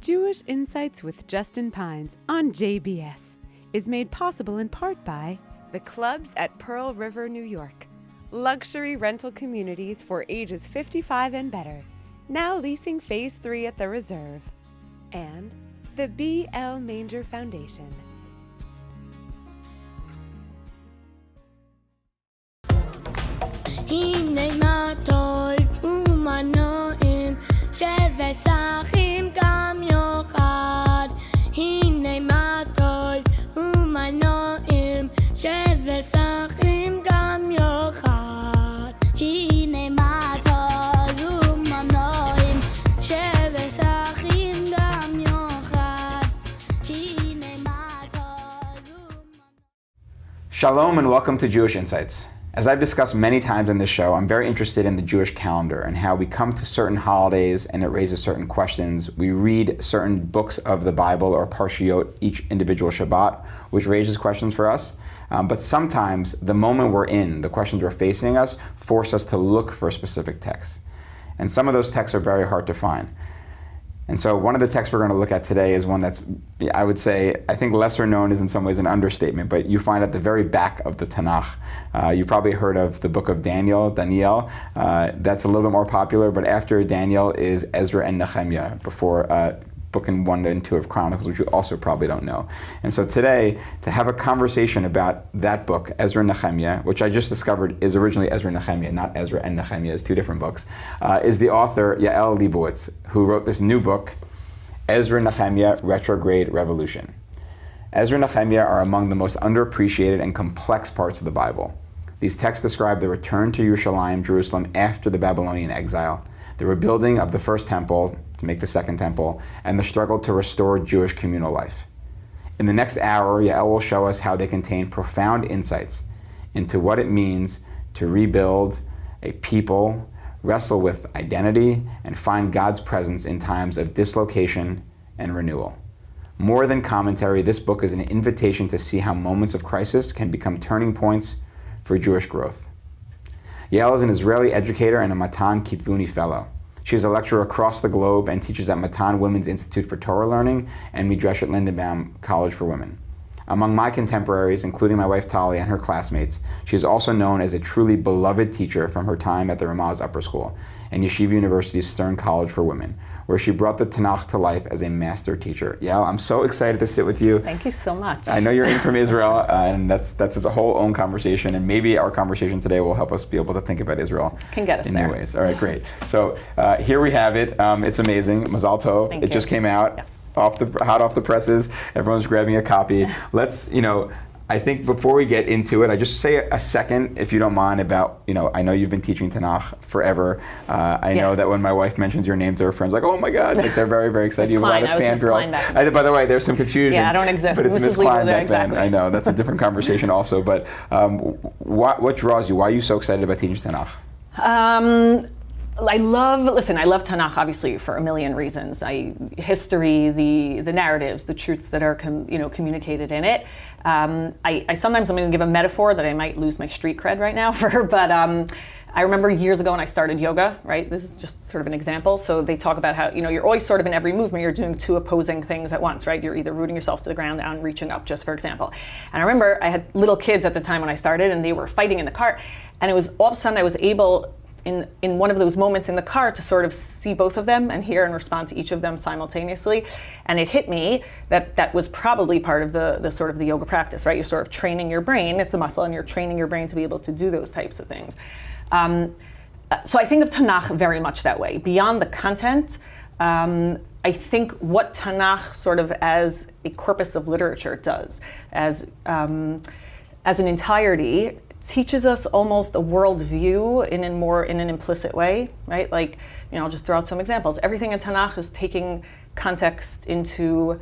Jewish Insights with Justin Pines on JBS is made possible in part by the clubs at Pearl River, New York, luxury rental communities for ages 55 and better, now leasing Phase 3 at the Reserve, and the B.L. Manger Foundation. הנה מה טוב ומה נעים שבת אחים גם יחד הנה מה טוב ומה נעים שבת אחים גם יחד הנה מה טוב ומה נעים שבת אחים גם יחד הנה מה טוב Shalom and welcome to Jewish Insights. As I've discussed many times in this show, I'm very interested in the Jewish calendar and how we come to certain holidays and it raises certain questions. We read certain books of the Bible or Parshiot each individual Shabbat, which raises questions for us. But sometimes the moment we're in, the questions we're facing us, force us to look for a specific text. And some of those texts are very hard to find. And so one of the texts we're going to look at today is one that's, I would say, I think lesser known is in some ways an understatement, but you find at the very back of the Tanakh. You probably heard of the book of Daniel. That's a little bit more popular, but after Daniel is Ezra and Nehemiah, before book 1 and 2 of Chronicles, which you also probably don't know. And so today, to have a conversation about that book, Ezra and Nehemiah, which I just discovered is originally Ezra and Nehemiah, not Ezra and Nehemiah, it's two different books, is the author Yael Leibowitz, who wrote this new book, Ezra-Nehemiah, Retrograde Revolution. Ezra and Nehemiah are among the most underappreciated and complex parts of the Bible. These texts describe the return to Yerushalayim, Jerusalem, after the Babylonian exile, the rebuilding of the first temple to make the second temple, and the struggle to restore Jewish communal life. In the next hour, Yael will show us how they contain profound insights into what it means to rebuild a people, wrestle with identity, and find God's presence in times of dislocation and renewal. More than commentary, this book is an invitation to see how moments of crisis can become turning points for Jewish growth. Yael is an Israeli educator and a Matan Kitvuni Fellow. She is a lecturer across the globe and teaches at Matan Women's Institute for Torah Learning and Midreshet Lindenbaum College for Women. Among my contemporaries, including my wife Tali and her classmates, she is also known as a truly beloved teacher from her time at the Ramaz Upper School and Yeshiva University's Stern College for Women, where she brought the Tanakh to life as a master teacher. Yael, I'm so excited to sit with you. Thank you so much. I know you're in from Israel, and that's a whole own conversation, and maybe our conversation today will help us be able to think about Israel Can get us in there. new ways. All right, great. So here we have it. It's amazing. Mazal tov. Thank It you. just came out. Yes. Hot off the presses. Everyone's grabbing a copy. Let's, I think before we get into it, I just say a second, if you don't mind, about, I know you've been teaching Tanakh forever. I know that when my wife mentions your name to her friends, like, oh my God, like they're very, very excited. You have a lot of fangirls. Klein By the way, there's some confusion. Yeah, I don't exist. But it's Mrs. Miss Klein back exactly. then. I know, that's a different conversation also. But what draws you? Why are you so excited about teaching Tanakh? I love Tanakh obviously for a million reasons. History, the narratives, the truths that are communicated in it. I sometimes I'm going to give a metaphor that I might lose my street cred right now but I remember years ago when I started yoga, right? This is just sort of an example. So they talk about how, you're always sort of in every movement, you're doing two opposing things at once, right? You're either rooting yourself to the ground and reaching up, just for example. And I remember I had little kids at the time when I started and they were fighting in the cart. And it was all of a sudden I was able in one of those moments in the car to sort of see both of them and hear and respond to each of them simultaneously. And it hit me that was probably part of the sort of the yoga practice, right? You're sort of training your brain, it's a muscle, and you're training your brain to be able to do those types of things. So I think of Tanakh very much that way. Beyond the content, I think what Tanakh sort of as a corpus of literature does, as an entirety, teaches us almost a worldview in an implicit way, right? Like, I'll just throw out some examples. Everything in Tanakh is taking context into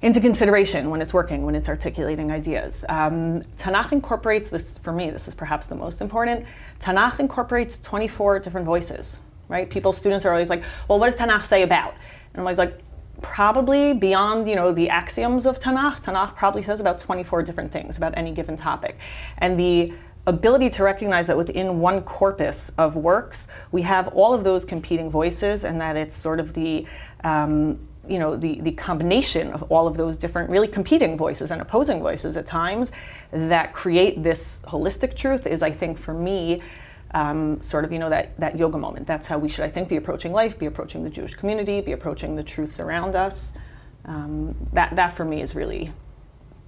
consideration when it's working, when it's articulating ideas. Tanakh incorporates this, for me, this is perhaps the most important. Tanakh incorporates 24 different voices, right? Students are always like, well, what does Tanakh say about? And I'm always like, probably beyond, the axioms of Tanakh, Tanakh probably says about 24 different things about any given topic. And the ability to recognize that within one corpus of works, we have all of those competing voices and that it's sort of the the combination of all of those different really competing voices and opposing voices at times that create this holistic truth is, I think, for me, that yoga moment. That's how we should, I think, be approaching life, be approaching the Jewish community, be approaching the truths around us. That for me is really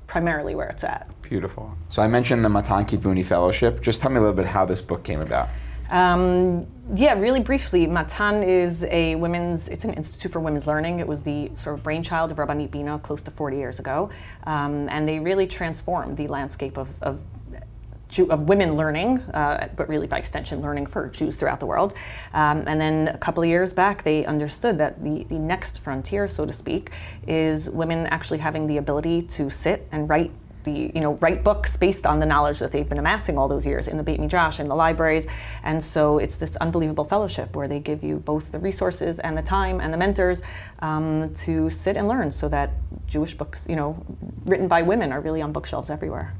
primarily where it's at. Beautiful. So I mentioned the Matan Kitvuni Fellowship. Just tell me a little bit how this book came about. Really briefly, Matan is it's an institute for women's learning. It was the sort of brainchild of Rabbanit Bina close to 40 years ago. And they really transformed the landscape of women learning, but really by extension learning for Jews throughout the world. And then a couple of years back, they understood that the next frontier, so to speak, is women actually having the ability to sit and write books based on the knowledge that they've been amassing all those years in the Beit Midrash, in the libraries. And so it's this unbelievable fellowship where they give you both the resources and the time and the mentors to sit and learn, so that Jewish books, written by women are really on bookshelves everywhere.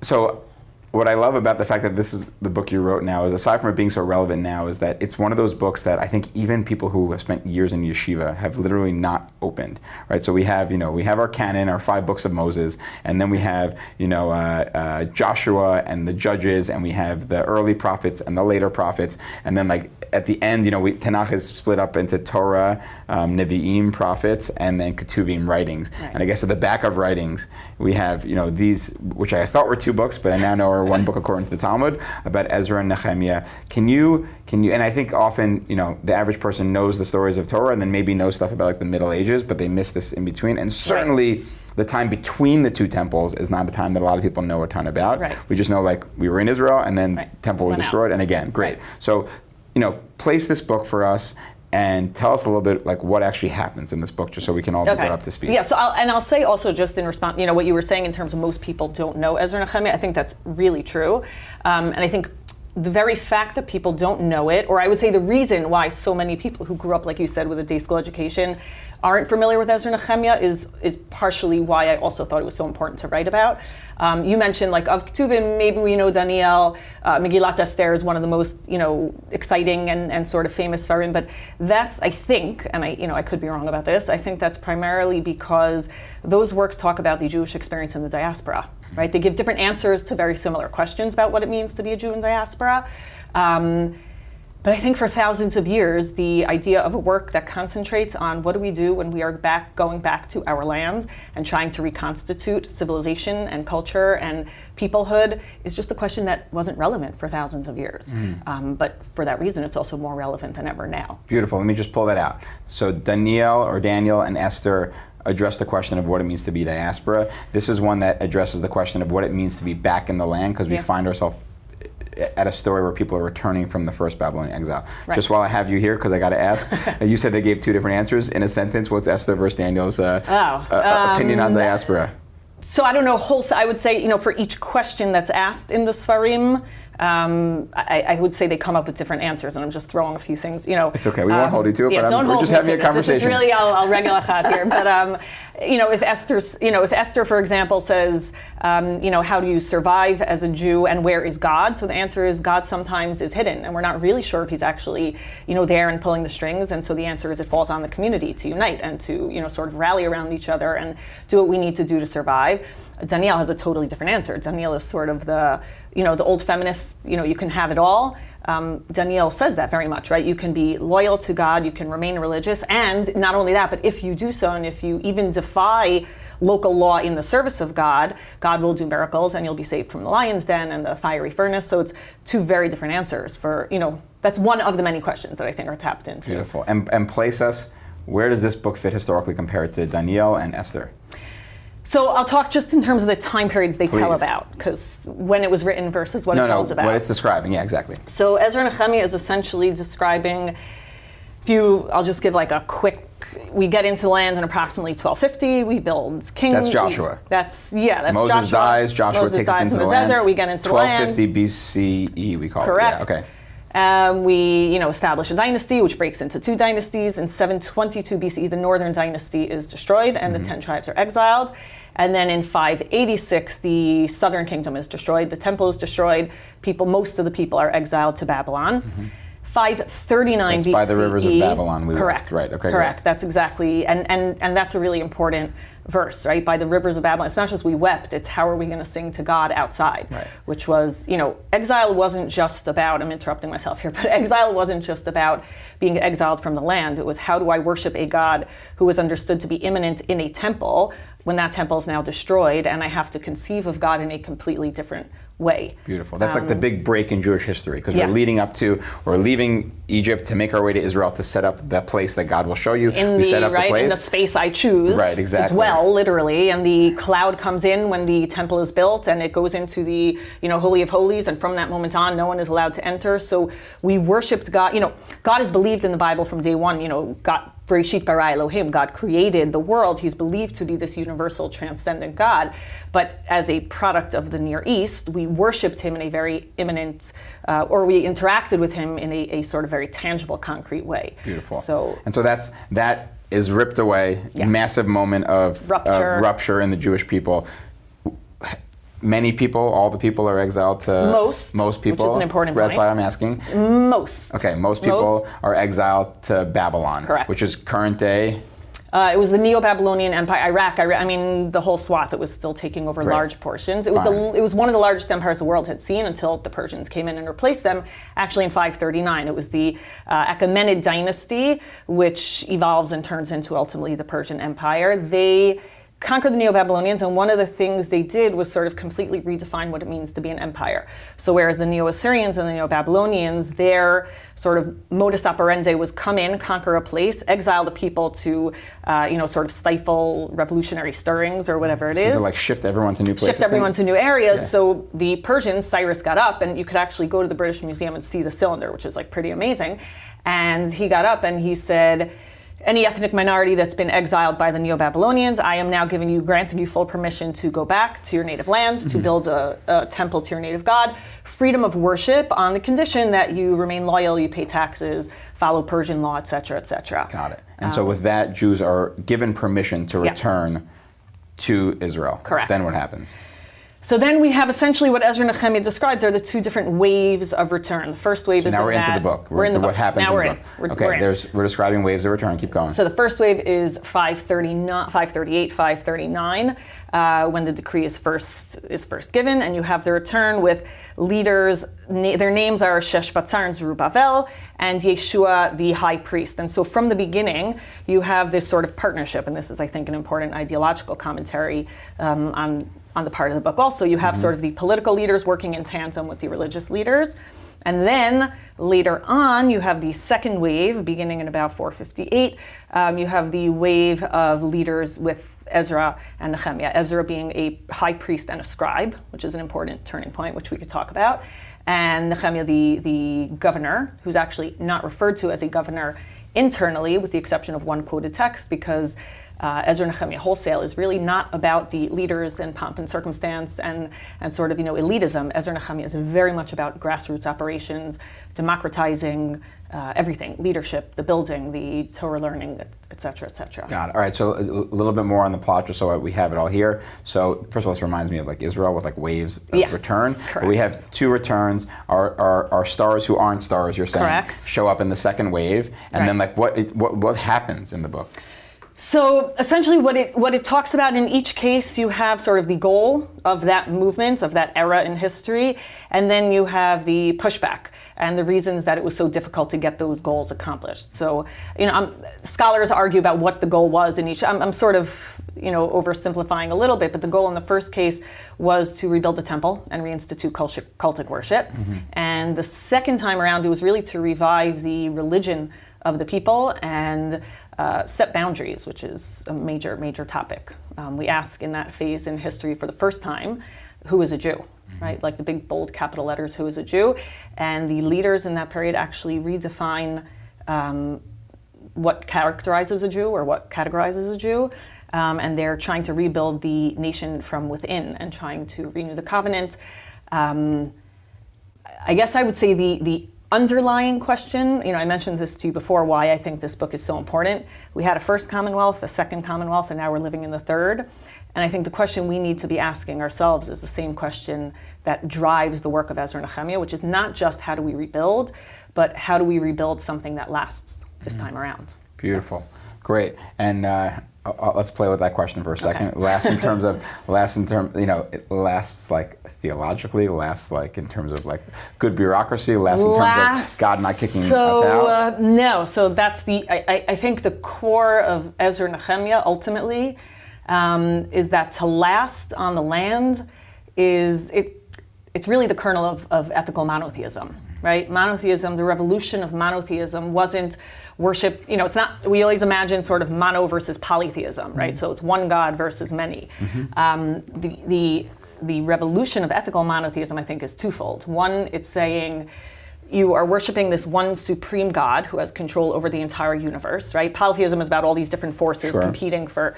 So what I love about the fact that this is the book you wrote now is, aside from it being so relevant now, is that it's one of those books that I think even people who have spent years in yeshiva have literally not opened, right? So we have our canon, our 5 books of Moses, and then we have, Joshua and the Judges, and we have the early prophets and the later prophets, and then at the end, Tanakh is split up into Torah, Nevi'im, prophets, and then Ketuvim, writings. Right. And I guess at the back of writings, we have, these, which I thought were 2 books, but I now know are one book according to the Talmud, about Ezra and Nehemiah. Can you, and I think often, the average person knows the stories of Torah and then maybe knows stuff about the Middle Ages, but they miss this in between. And certainly the time between the 2 temples is not a time that a lot of people know a ton about. Right. We just know we were in Israel and then temple was destroyed, and again, great. Right. So, place this book for us and tell us a little bit what actually happens in this book, just so we can all be brought up to speed. Yeah, so I'll say also, just in response, what you were saying in terms of most people don't know Ezra and Nehemiah, I think that's really true. And I think the very fact that people don't know it, or I would say the reason why so many people who grew up, like you said, with a day school education aren't familiar with Ezra and Nehemiah is partially why I also thought it was so important to write about. You mentioned of Ketuvim, maybe we know Daniel, Megillat Esther is one of the most exciting and sort of famous Sfarim, but that's, I think, and I could be wrong about this, I think that's primarily because those works talk about the Jewish experience in the diaspora, right? They give different answers to very similar questions about what it means to be a Jew in diaspora. But I think for thousands of years, the idea of a work that concentrates on what do we do when we are going back to our land and trying to reconstitute civilization and culture and peoplehood is just a question that wasn't relevant for thousands of years. But for that reason, it's also more relevant than ever now. Beautiful. Let me just pull that out. So Daniel and Esther address the question of what it means to be diaspora. This is one that addresses the question of what it means to be back in the land, because we find ourselves at a story where people are returning from the first Babylonian exile. Right. Just while I have you here, because I got to ask, you said they gave 2 different answers in a sentence. What's Esther versus Daniel's opinion on diaspora? So I don't know, I would say, for each question that's asked in the Sfarim, I would say they come up with different answers, and I'm just throwing a few things, It's okay, we won't hold you to it, but we're just having a conversation. This is really, I'll regular chat here, but if Esther, for example, says, how do you survive as a Jew and where is God? So the answer is God sometimes is hidden, and we're not really sure if he's actually, there and pulling the strings, and so the answer is it falls on the community to unite and to, sort of rally around each other and do what we need to do to survive. Daniel has a totally different answer. Daniel is sort of the old feminist, you can have it all. Daniel says that very much, right? You can be loyal to God, you can remain religious, and not only that, but if you do so, and if you even defy local law in the service of God, God will do miracles, and you'll be saved from the lion's den and the fiery furnace. So it's 2 very different answers for, that's one of the many questions that I think are tapped into. Beautiful. And place us, where does this book fit historically compared to Daniel and Esther? So I'll talk just in terms of the time periods they tell about, because when it was written versus what it tells about. What it's describing, yeah, exactly. So Ezra and Nehemiah is essentially describing, I'll just give a quick, we get into the land in approximately 1250, we build kings. That's Joshua. That's Moses Joshua. Dies, Joshua takes us into the land. Desert, we get into the land. 1250 BCE, we call Correct. it. Yeah, okay. We, establish a dynasty, which breaks into 2 dynasties. In 722 BCE, the northern dynasty is destroyed, and the 10 tribes are exiled. And then in 586, the southern kingdom is destroyed. The temple is destroyed. Most of the people are exiled to Babylon. 539 BCE. By the rivers of Babylon. Correct. Right. Okay. Correct. Great. That's exactly, and that's a really important verse, right? By the rivers of Babylon. It's not just we wept, it's how are we going to sing to God outside, right. Which was, exile wasn't just about, I'm interrupting myself here, but exile wasn't just about being exiled from the land. It was how do I worship a God who was understood to be immanent in a temple when that temple is now destroyed, and I have to conceive of God in a completely different way. Beautiful. That's like the big break in Jewish history, because we're leaving Egypt to make our way to Israel to set up the place that God will show you. In the space I choose. Right, exactly. Literally, and the cloud comes in when the temple is built, and it goes into the, Holy of Holies, and from that moment on, no one is allowed to enter. So we worshipped God. God is believed in the Bible from day one. God, Bereshit bara Elohim, God created the world. He's believed to be this universal, transcendent God. But as a product of the Near East, we worshipped him in a very immanent, or we interacted with him in a sort of very tangible, concrete way. Beautiful. So that is ripped away. Yes. Massive moment of rupture in the Jewish people. Many people, all the people are exiled to... Most people. Which is an important point. That's why I'm asking. Most. Okay, most people are exiled to Babylon. Correct. Which is current day... it was the Neo-Babylonian Empire, Iraq. I mean, the whole swath. It was still taking over large portions. It was one of the largest empires the world had seen until the Persians came in and replaced them. Actually, in 539, it was the Achaemenid dynasty, which evolves and turns into ultimately the Persian Empire. They conquered the Neo-Babylonians, and one of the things they did was sort of completely redefine what it means to be an empire. So whereas the Neo-Assyrians and the Neo-Babylonians, their sort of modus operandi was come in, conquer a place, exile the people to, sort of stifle revolutionary stirrings or whatever it is. To like shift everyone to new places. Shift everyone to new areas. Yeah. So the Persians, Cyrus got up, and you could actually go to the British Museum and see the cylinder, which is like pretty amazing. And he got up and he said, any ethnic minority that's been exiled by the Neo-Babylonians, I am now granting you full permission to go back to your native land, to build a temple to your native God, freedom of worship on the condition that you remain loyal, you pay taxes, follow Persian law, etc., etc. Got it. And so with that, Jews are given permission to return to Israel. Correct. Then what happens? So then we have essentially what Ezra-Nehemiah describes are the two different waves of return. The first wave is now we're into the book. We're into what happens in the book. We're describing waves of return. Keep going. So the first wave is 538, 539, when the decree is first given, and you have the return with leaders. Their names are Sheshbatzar and Zerubbabel, and Yeshua, the high priest. And so from the beginning, you have this sort of partnership, and this is, I think, an important ideological commentary on the part of the book also. You have sort of the political leaders working in tandem with the religious leaders. And then later on, you have the second wave, beginning in about 458. You have the wave of leaders with Ezra and Nehemiah. Ezra being a high priest and a scribe, which is an important turning point, which we could talk about. And Nehemiah, the governor, who's actually not referred to as a governor internally, with the exception of one quoted text, because Ezra-Nehemiah wholesale is really not about the leaders and pomp and circumstance and sort of elitism. Ezra-Nehemiah is very much about grassroots operations, democratizing everything, leadership, the building, the Torah learning, et cetera, et cetera. Got it. All right, so a little bit more on the plot, just so we have it all here. So first of all, this reminds me of like Israel with like waves of return. Correct. But we have two returns. Our stars who aren't stars, you're saying, correct, show up in the second wave, and then like what happens in the book? So essentially what it talks about in each case, you have sort of the goal of that movement, of that era in history, and then you have the pushback and the reasons that it was so difficult to get those goals accomplished. So, scholars argue about what the goal was in each. I'm sort of, oversimplifying a little bit, but the goal in the first case was to rebuild the temple and reinstitute cultic worship. And the second time around, it was really to revive the religion of the people and set boundaries, which is a major, major topic. We ask in that phase in history for the first time, who is a Jew, right? Like the big, bold capital letters, who is a Jew? And the leaders in that period actually redefine what characterizes a Jew or what categorizes a Jew. And they're trying to rebuild the nation from within and trying to renew the covenant. I guess I would say the underlying question, I mentioned this to you before, why I think this book is so important. We had a first Commonwealth, a second Commonwealth, and now we're living in the third. And I think the question we need to be asking ourselves is the same question that drives the work of Ezra-Nehemiah, which is not just how do we rebuild, but how do we rebuild something that lasts this time around? Beautiful. Great. And let's play with that question for a second. Okay. Last in terms, it lasts like theologically, lasts like in terms of like good bureaucracy, lasts in terms of God not kicking us out? No. So that's I think the core of Ezra-Nehemiah ultimately is that to last on the land it's really the kernel of ethical monotheism, right? Monotheism, the revolution of monotheism wasn't worship, it's not, we always imagine sort of mono versus polytheism, right? So it's one God versus many. The revolution of ethical monotheism, I think, is twofold. One, it's saying you are worshiping this one supreme God who has control over the entire universe, right? Polytheism is about all these different forces competing for.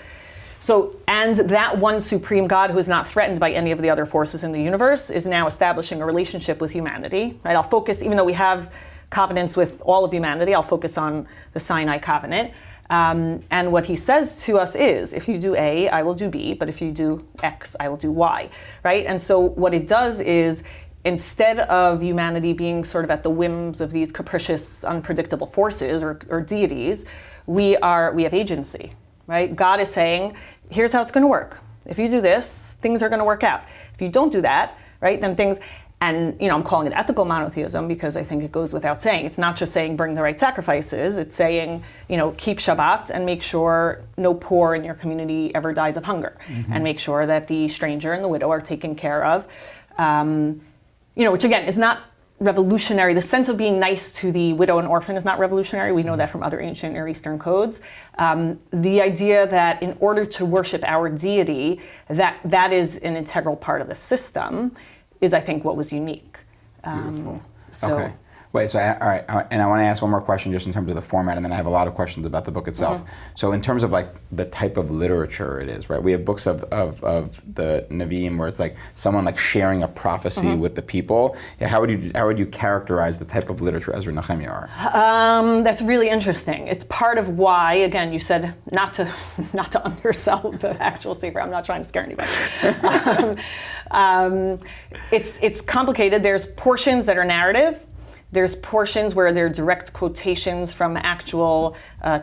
And that one supreme God who is not threatened by any of the other forces in the universe is now establishing a relationship with humanity, right? I'll focus, even though we have covenants with all of humanity, I'll focus on the Sinai covenant. And what he says to us is, if you do A, I will do B, but if you do X, I will do Y, right? And so what it does is, instead of humanity being sort of at the whims of these capricious, unpredictable forces or deities, we have agency, right? God is saying, here's how it's going to work. If you do this, things are going to work out. If you don't do that, right, then things... And, I'm calling it ethical monotheism because I think it goes without saying. It's not just saying bring the right sacrifices. It's saying, keep Shabbat and make sure no poor in your community ever dies of hunger. And make sure that the stranger and the widow are taken care of. Which again is not revolutionary. The sense of being nice to the widow and orphan is not revolutionary. We know that from other ancient Near Eastern codes. The idea that in order to worship our deity, that is an integral part of the system is, I think, what was unique. Beautiful. Okay. Wait, all right, and I want to ask one more question just in terms of the format, and then I have a lot of questions about the book itself. So in terms of like the type of literature it is, right? We have books of the Nevi'im where it's like someone like sharing a prophecy with the people. Yeah, how would you characterize the type of literature Ezra-Nehemiah are? That's really interesting. It's part of why, again, you said not to undersell the actual sefer. I'm not trying to scare anybody. It's complicated. There's portions that are narrative. There's portions where there are direct quotations from actual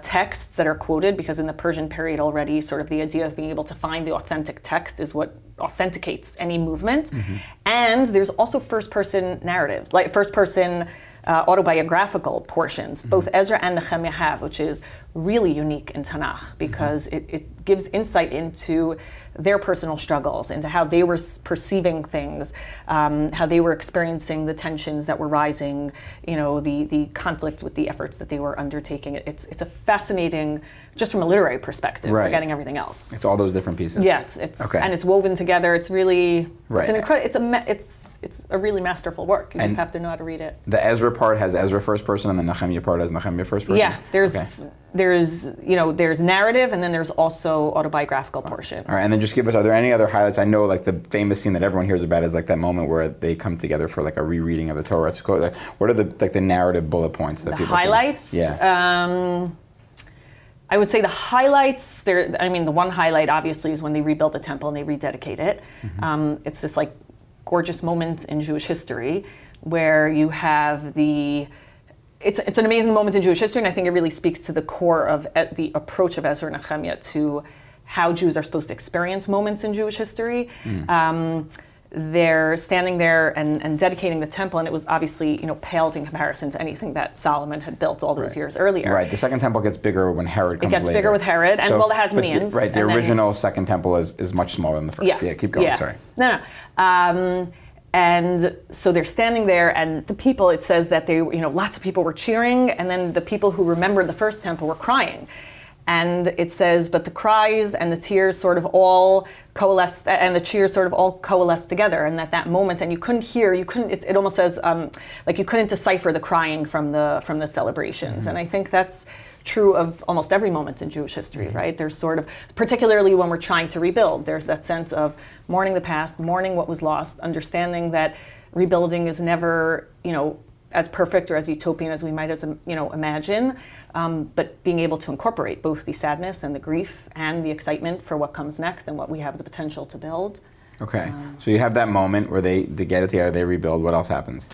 texts that are quoted, because in the Persian period already, sort of the idea of being able to find the authentic text is what authenticates any movement. And there's also first-person narratives, like first-person autobiographical portions. Both Ezra and Nehemiah have, which is really unique in Tanakh, because it gives insight into their personal struggles, into how they were perceiving things, how they were experiencing the tensions that were rising, the conflict with the efforts that they were undertaking. It's a fascinating, just from a literary perspective, forgetting everything else. It's all those different pieces. Yeah, it's okay. And it's woven together. It's really, right. It's a really masterful work. You just have to know how to read it. The Ezra part has Ezra first person, and the Nehemiah part has Nehemiah first person? Yeah, there's narrative, and then there's also autobiographical portions. All right, and then just give us, are there any other highlights? I know like the famous scene that everyone hears about is like that moment where they come together for like a rereading of the Torah. Like, what are the narrative bullet points that people highlights? Yeah. I would say the highlights, the one highlight obviously is when they rebuilt the temple and they rededicate it. It's this like gorgeous moment in Jewish history where you have it's an amazing moment in Jewish history, and I think it really speaks to the core of the approach of Ezra-Nehemiah to how Jews are supposed to experience moments in Jewish history. They're standing there and dedicating the temple, and it was obviously, paled in comparison to anything that Solomon had built all those years earlier. Right. The second temple gets bigger when Herod comes later. It gets bigger with Herod, and it has means. Right. The original second temple is much smaller than the first. Yeah. Keep going. Yeah. Sorry. No. And so they're standing there, and the people, it says that they, lots of people were cheering, and then the people who remembered the first temple were crying. And it says, but the cries and the tears sort of all coalesced, and the cheers sort of all coalesced together. And at that moment, and it almost says, like you couldn't decipher the crying from the celebrations. And I think that's true of almost every moment in Jewish history, right? There's sort of, particularly when we're trying to rebuild, there's that sense of mourning the past, mourning what was lost, understanding that rebuilding is never, as perfect or as utopian as we might imagine, but being able to incorporate both the sadness and the grief and the excitement for what comes next and what we have the potential to build. Okay, so you have that moment where they get it together, they rebuild. What else happens?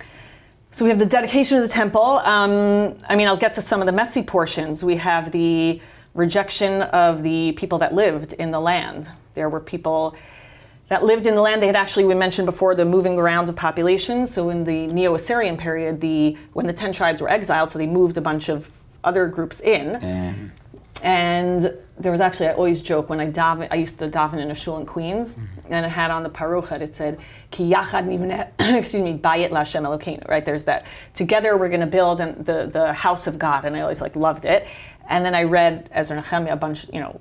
So we have the dedication of the temple. I'll get to some of the messy portions. We have the rejection of the people that lived in the land. There were people that lived in the land. They had actually, we mentioned before, the moving around of populations. So in the Neo-Assyrian period, when the 10 tribes were exiled, so they moved a bunch of other groups in. And there was actually, I always joke, when I used to daven in a shul in Queens, and it had on the parochet, it said, Ki yachad nivneh, bayit la'Hashem Elokeinu, right? There's that, together we're going to build the house of God, and I always loved it. And then I read Ezra-Nehemiah a bunch, and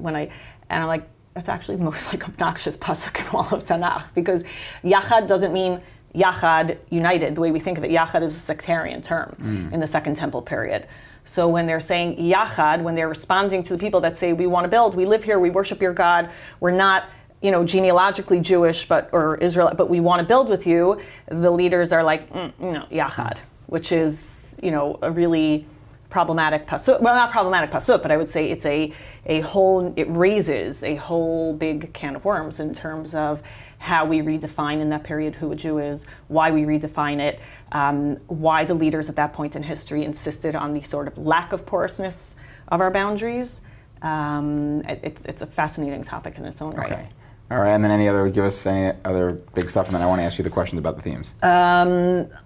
I'm like, that's actually the most obnoxious pasuk in all of Tanakh, because yachad doesn't mean yachad, united. The way we think of it, yachad is a sectarian term in the Second Temple period. So when they're saying yachad, when they're responding to the people that say, we want to build, we live here, we worship your God, we're not, genealogically Jewish or Israel, but we want to build with you, the leaders are like, no, yachad, which is, a really problematic pasuk. Well, not problematic pasuk, but I would say it's it raises a whole big can of worms in terms of how we redefine in that period who a Jew is, why we redefine it, why the leaders at that point in history insisted on the sort of lack of porousness of our boundaries. It's a fascinating topic in its own right. Okay. All right, and then give us any other big stuff, and then I want to ask you the questions about the themes.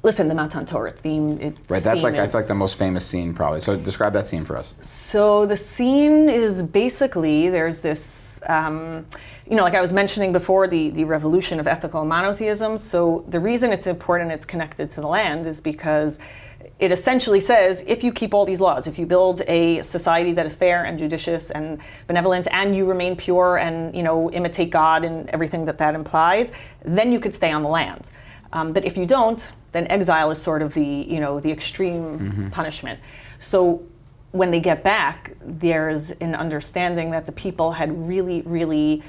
Listen, the Matan Torah theme. Right, that's I feel like the most famous scene probably. So describe that scene for us. So the scene is basically, there's this, like I was mentioning before, the revolution of ethical monotheism. So the reason it's important, it's connected to the land, is because it essentially says, if you keep all these laws, if you build a society that is fair and judicious and benevolent, and you remain pure and imitate God and everything that implies, then you could stay on the land. But if you don't, then exile is sort of the extreme punishment. So when they get back, there's an understanding that the people had really, really,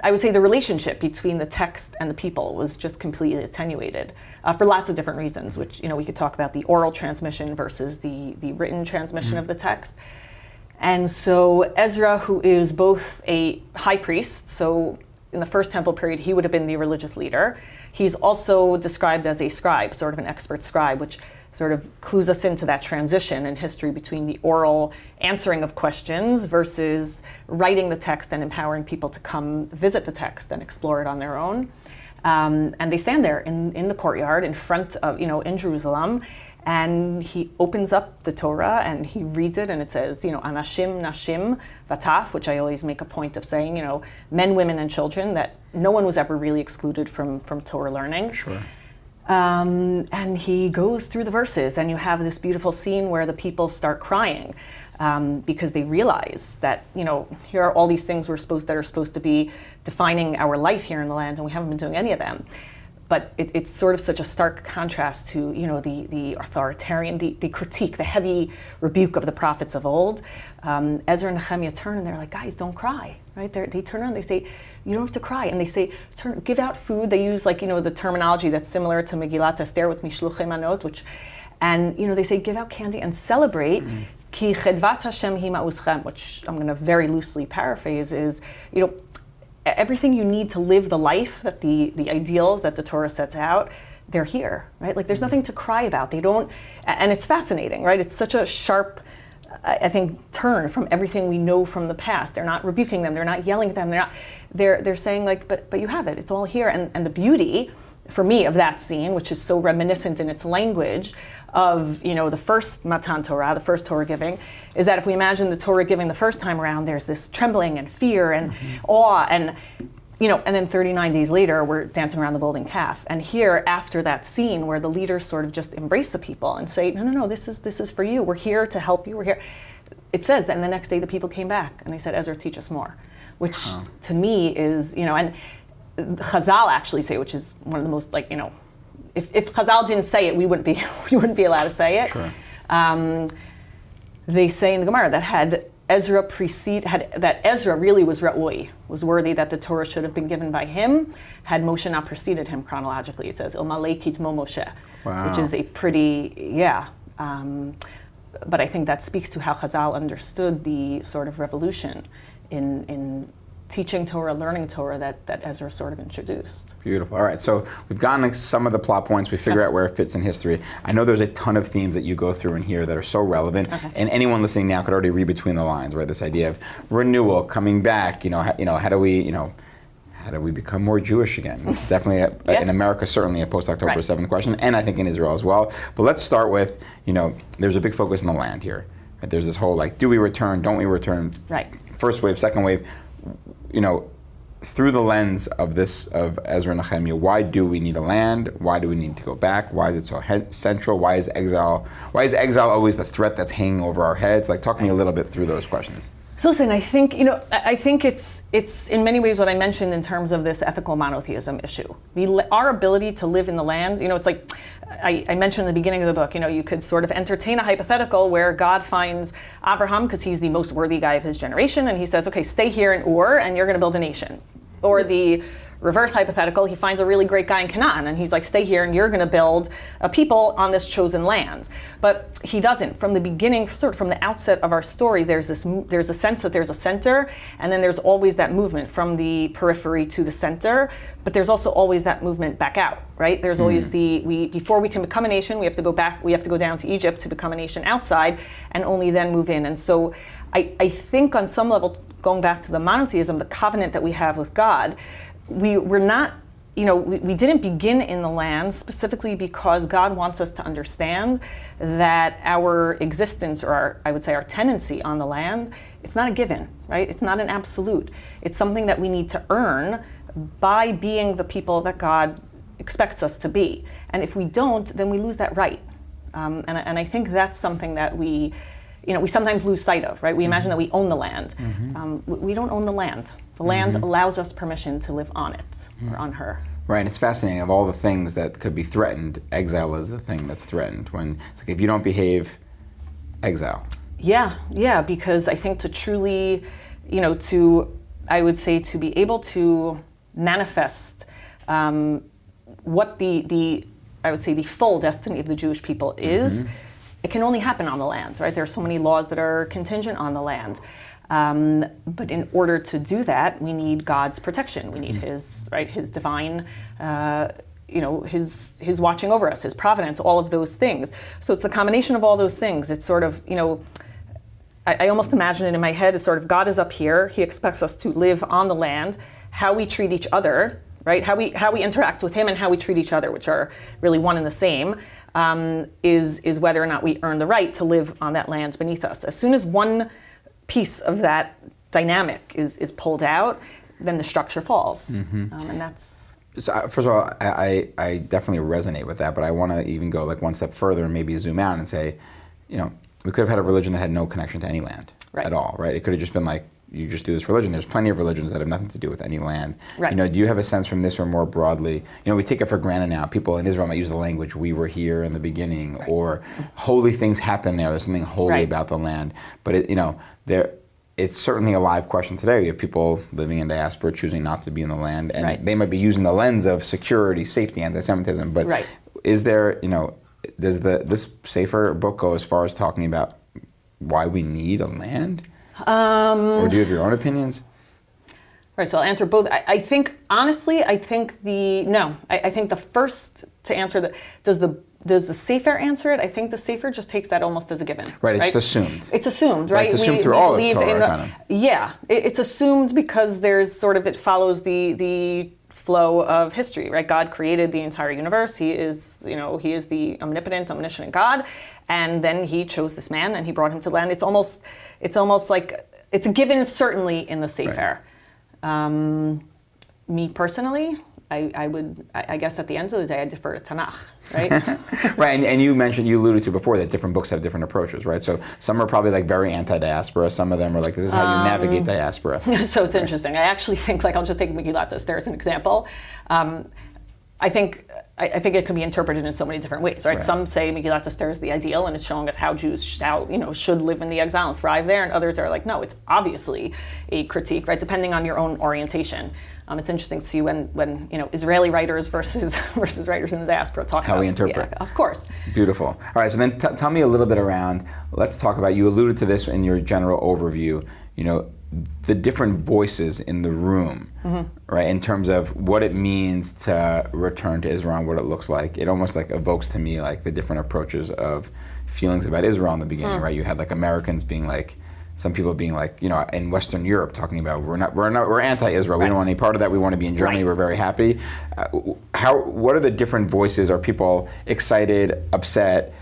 I would say the relationship between the text and the people was just completely attenuated for lots of different reasons, which, we could talk about the oral transmission versus the written transmission of the text. And so Ezra, who is both a high priest, so in the First Temple period, he would have been the religious leader. He's also described as a scribe, sort of an expert scribe, which sort of clues us into that transition in history between the oral answering of questions versus writing the text and empowering people to come visit the text and explore it on their own. And they stand there in the courtyard in front of, in Jerusalem, and he opens up the Torah and he reads it, and it says, Anashim, Nashim, Vataf, which I always make a point of saying, men, women, and children, that no one was ever really excluded from Torah learning. Sure. And he goes through the verses, and you have this beautiful scene where the people start crying because they realize that, here are all these things that are supposed to be defining our life here in the land, and we haven't been doing any of them. But it's sort of such a stark contrast to, the authoritarian, the critique, the heavy rebuke of the prophets of old. Ezra and Nehemiah turn, and they're like, guys, don't cry, right? They turn around, they say, you don't have to cry. And they say, give out food. They use the terminology that's similar to Megillat Esther with Mishluchei Manot, and they say, give out candy and celebrate. Ki chedvat Hashem hi ma'uschem, which I'm going to very loosely paraphrase, is, everything you need to live the life, that the ideals that the Torah sets out, they're here, right? There's nothing to cry about. They don't, and it's fascinating, right? It's such a sharp, I think, turn from everything we know from the past. They're not rebuking them. They're not yelling at them. They're saying but you have it. It's all here. And the beauty, for me, of that scene, which is so reminiscent in its language of, the first Matan Torah, the first Torah giving, is that if we imagine the Torah giving the first time around, there's this trembling and fear and awe, and and then 39 days later, we're dancing around the golden calf. And here, after that scene where the leaders sort of just embrace the people and say, no, this is for you. We're here to help you. We're here. It says that the next day the people came back and they said, Ezra, teach us more, which to me is, and Chazal actually say, which is one of the most if Chazal didn't say it, we wouldn't be allowed to say it. Sure. They say in the Gemara that had Ezra really was ra'ui, was worthy, that the Torah should have been given by him, had Moshe not preceded him chronologically. It says Ilmalei kitmo Moshe, which is a pretty but I think that speaks to how Chazal understood the sort of revolution in teaching Torah, learning Torah that Ezra sort of introduced. Beautiful. All right, so we've gotten some of the plot points. We figure out where it fits in history. I know there's a ton of themes that you go through in here that are so relevant, and anyone listening now could already read between the lines, right? This idea of renewal, coming back. How do we become more Jewish again? It's definitely in America, certainly a post-October 7th question, and I think in Israel as well. But let's start with, there's a big focus on the land here. Right? There's this whole do we return? Don't we return? Right. First wave, second wave. Through the lens of Ezra-Nehemiah, why do we need a land? Why do we need to go back? Why is it so central? Why is exile always the threat that's hanging over our heads? Talk to me a little bit through those questions. So listen, I think it's in many ways what I mentioned in terms of this ethical monotheism issue. Our ability to live in the land, it's like I mentioned in the beginning of the book, you could sort of entertain a hypothetical where God finds Abraham because he's the most worthy guy of his generation, and he says, okay, stay here in Ur and you're going to build a nation. Or the reverse hypothetical, he finds a really great guy in Canaan and he's like, stay here and you're going to build a people on this chosen land. But he doesn't. From the beginning, sort of from the outset of our story, there's a sense that there's a center, and then there's always that movement from the periphery to the center, but there's also always that movement back out, right? There's always before we can become a nation, we have to go back, we have to go down to Egypt to become a nation outside, and only then move in. And so I think on some level, going back to the monotheism, the covenant that we have with God, we're not, we didn't begin in the land specifically because God wants us to understand that our existence, or I would say our tenancy on the land, it's not a given, right? It's not an absolute. It's something that we need to earn by being the people that God expects us to be. And if we don't, then we lose that right. And I think that's something that we sometimes lose sight of, right? We imagine that we own the land. We don't own the land. The land allows us permission to live on it or on her. Right, and it's fascinating. Of all the things that could be threatened, exile is the thing that's threatened. When it's if you don't behave, exile. Yeah, because I think to truly, I would say to be able to manifest what the I would say the full destiny of the Jewish people is, it can only happen on the land, right? There are so many laws that are contingent on the land. But in order to do that, we need God's protection. We need His divine, His watching over us, His providence, all of those things. So it's the combination of all those things. It's sort of, I almost imagine it in my head as sort of God is up here. He expects us to live on the land. How we treat each other, right? How we interact with Him and how we treat each other, which are really one and the same, is whether or not we earn the right to live on that land beneath us. As soon as one piece of that dynamic is pulled out, then the structure falls, and that's. So first of all, I definitely resonate with that, but I want to even go one step further and maybe zoom out and say, we could have had a religion that had no connection to any land at all, right? It could have just been you just do this religion. There's plenty of religions that have nothing to do with any land. Right. Do you have a sense from this, or more broadly, we take it for granted now. People in Israel might use the language, we were here in the beginning, or holy things happen there. There's something holy about the land. But it's certainly a live question today. We have people living in diaspora choosing not to be in the land, and they might be using the lens of security, safety, anti-Semitism. But is there, does this Sefer book go as far as talking about why we need a land? Or do you have your own opinions? Right, so I'll answer both. I think, honestly, I think the first to answer does the Sefer answer it? I think the Sefer just takes that almost as a given. Right, it's assumed. It's assumed, right? It's assumed through all of Torah, Yeah, it's assumed because there's sort of, it follows the flow of history, right? God created the entire universe. He is the omnipotent, omniscient God, and then He chose this man and He brought him to land. It's almost like it's a given, certainly in the Sefer. Me personally, I guess at the end of the day, I defer to Tanakh, right? Right, and you alluded to before that different books have different approaches, right? So some are probably very anti-diaspora. Some of them are this is how you navigate diaspora. So it's interesting. I actually think, I'll just take Megillat Esther as an example. I think it can be interpreted in so many different ways, right? Some say Megillat Esther is the ideal, and it's showing us how Jews should live in the exile and thrive there, and others are no, it's obviously a critique, right? Depending on your own orientation. It's interesting to see when Israeli writers versus writers in the diaspora talk about how we interpret. Yeah, of course. Beautiful. All right, so then tell me a little bit around. Let's talk about. You alluded to this in your general overview. the different voices in the room, right? In terms of what it means to return to Israel and what it looks like. It almost like evokes to me like the different approaches of feelings about Israel in the beginning, right? You had like Americans being like, some people being like, you know, in Western Europe talking about we're anti-Israel. We don't want any part of that. We want to be in Germany. We're very happy. What are the different voices? Are people excited, upset?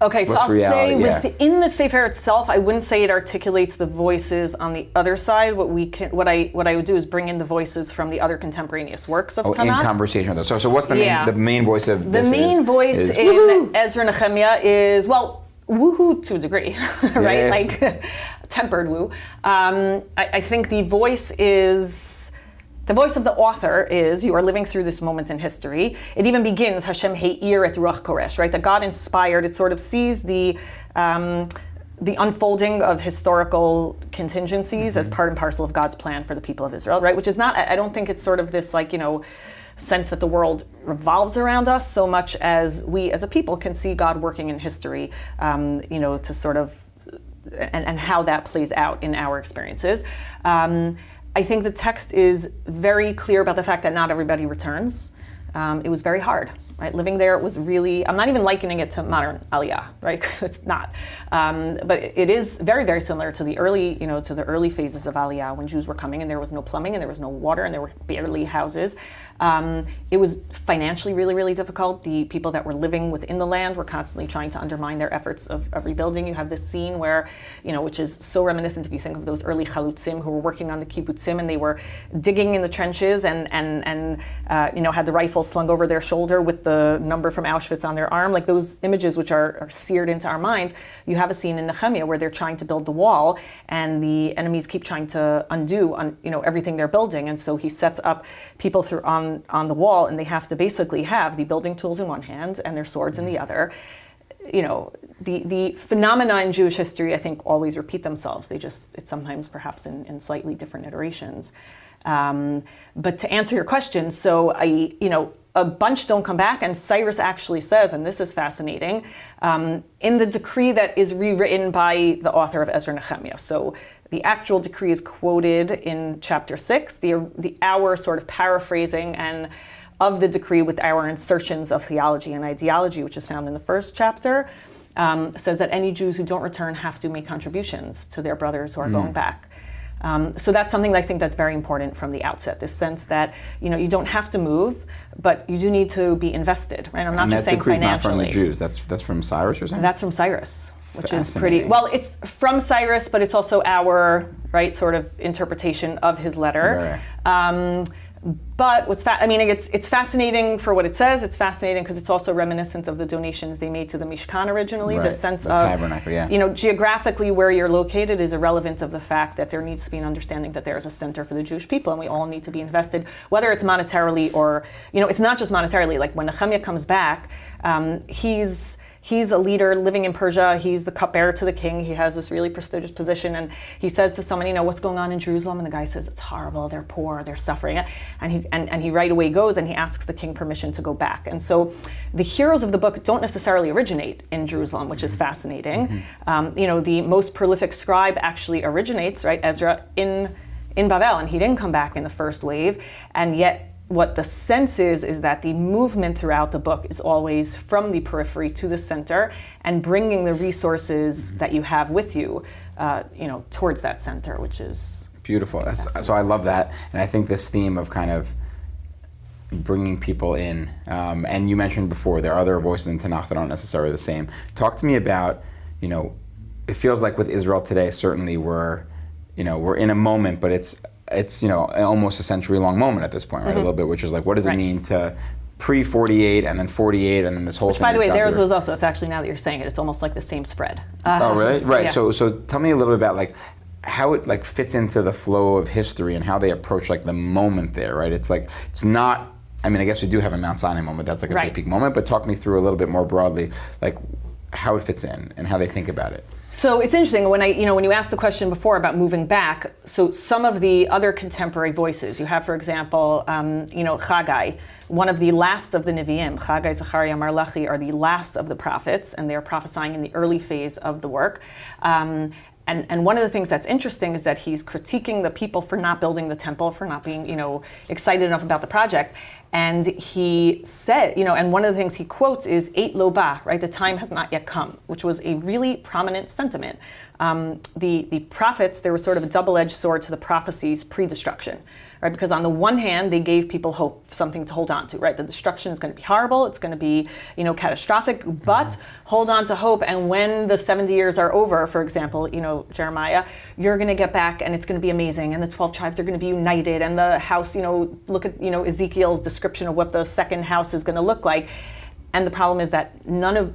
Okay, so What's I'll reality? say within the Sefer itself, I wouldn't say it articulates the voices on the other side. What I would do is bring in the voices from the other contemporaneous works of Tanakh. In conversation with us. So what's the main voice of this? The main voice in Ezra-Nehemiah is, well, woohoo to a degree, right? Yes. Like tempered woo. I think the voice of the author is, you are living through this moment in history. It even begins, Hashem he'ir et ruach koresh, right? That God inspired, it sort of sees the unfolding of historical contingencies as part and parcel of God's plan for the people of Israel, right? Which is not, I don't think it's sort of this like, you know, sense that the world revolves around us so much as we as a people can see God working in history, you know, to sort of, and how that plays out in our experiences. I think the text is very clear about the fact that not everybody returns. It was very hard, right? Living there, it was really, I'm not even likening it to modern Aliyah, right? Because it's not. But it is very, very similar to the early, you know, to the early phases of Aliyah when Jews were coming and there was no plumbing and there was no water and there were barely houses. It was financially really, really difficult. The people that were living within the land were constantly trying to undermine their efforts of rebuilding. You have this scene where, you know, which is so reminiscent if you think of those early chalutzim who were working on the kibbutzim and they were digging in the trenches and you know, had the rifle slung over their shoulder with the number from Auschwitz on their arm. Like those images which are seared into our minds. You have a scene in Nehemiah where they're trying to build the wall and the enemies keep trying to undo you know, everything they're building. And so he sets up people through on the wall and they have to basically have the building tools in one hand and their swords in the other. You know, the phenomena in Jewish history, I think, always repeat themselves. It's sometimes perhaps in slightly different iterations. But to answer your question, so you know, a bunch don't come back, and Cyrus actually says, and this is fascinating, in the decree that is rewritten by the author of Ezra-Nehemiah. So the actual decree is quoted in chapter 6, our sort of paraphrasing and of the decree with our insertions of theology and ideology, which is found in the first chapter, says that any Jews who don't return have to make contributions to their brothers who are going back. So that's something that I think that's very important from the outset, this sense that, you know, you don't have to move, but you do need to be invested, right? I'm not just saying financially. And that decree's not from the Jews, that's from Cyrus or something? That's from Cyrus, which is pretty, well, it's from Cyrus, but it's also our, right, sort of interpretation of his letter. Right. But it's fascinating for what it says. It's fascinating because it's also reminiscent of the donations they made to the Mishkan originally. Right. The sense the of, tabernacle, yeah. You know, geographically where you're located is irrelevant of the fact that there needs to be an understanding that there is a center for the Jewish people and we all need to be invested, whether it's monetarily or, you know, it's not just monetarily. Like when Nehemiah comes back, he's a leader living in Persia. He's the cupbearer to the king. He has this really prestigious position. And he says to someone, you know, what's going on in Jerusalem? And the guy says, it's horrible. They're poor. They're suffering. And he right away goes and he asks the king permission to go back. And so the heroes of the book don't necessarily originate in Jerusalem, which is fascinating. You know, the most prolific scribe actually originates, right, Ezra, in Babel. And he didn't come back in the first wave. And yet, what the sense is that the movement throughout the book is always from the periphery to the center and bringing the resources that you have with you, you know, towards that center, which is beautiful. So I love that. And I think this theme of kind of bringing people in, and you mentioned before, there are other voices in Tanakh that aren't necessarily the same. Talk to me about, you know, it feels like with Israel today, certainly we're in a moment, but it's you know, almost a century-long moment at this point, right? A little bit, which is like, what does it mean to pre-48 and then 48 and then this whole thing? By the way, theirs was also, it's actually, now that you're saying it, it's almost like the same spread. Oh, really? Right. Yeah. So tell me a little bit about like how it like fits into the flow of history and how they approach like the moment there, right? It's like, it's not, I mean, I guess we do have a Mount Sinai moment. That's like a big peak moment, but talk me through a little bit more broadly, like how it fits in and how they think about it. So it's interesting when you asked the question before about moving back. So some of the other contemporary voices you have, for example, Haggai, one of the last of the Nevi'im, Haggai, Zechariah, Malachi are the last of the prophets, and they are prophesying in the early phase of the work. And one of the things that's interesting is that he's critiquing the people for not building the temple, for not being, excited enough about the project. And he said, and one of the things he quotes is "Eit lo ba," right? The time has not yet come, which was a really prominent sentiment. The prophets, there was sort of a double-edged sword to the prophecies pre-destruction, right? Because on the one hand, they gave people hope, something to hold on to, right? The destruction is going to be horrible, it's going to be, catastrophic, but hold on to hope. And when the 70 years are over, for example, Jeremiah, you're going to get back and it's going to be amazing. And the 12 tribes are going to be united. And the house, look at, Ezekiel's description of what the second house is going to look like. And the problem is that none of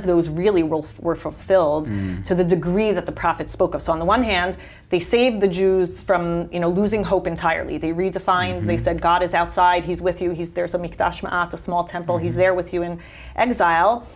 those really were fulfilled to the degree that the prophets spoke of. So on the one hand, they saved the Jews from losing hope entirely. They redefined, they said God is outside, he's with you, there's a mikdash ma'at, a small temple, he's there with you in exile.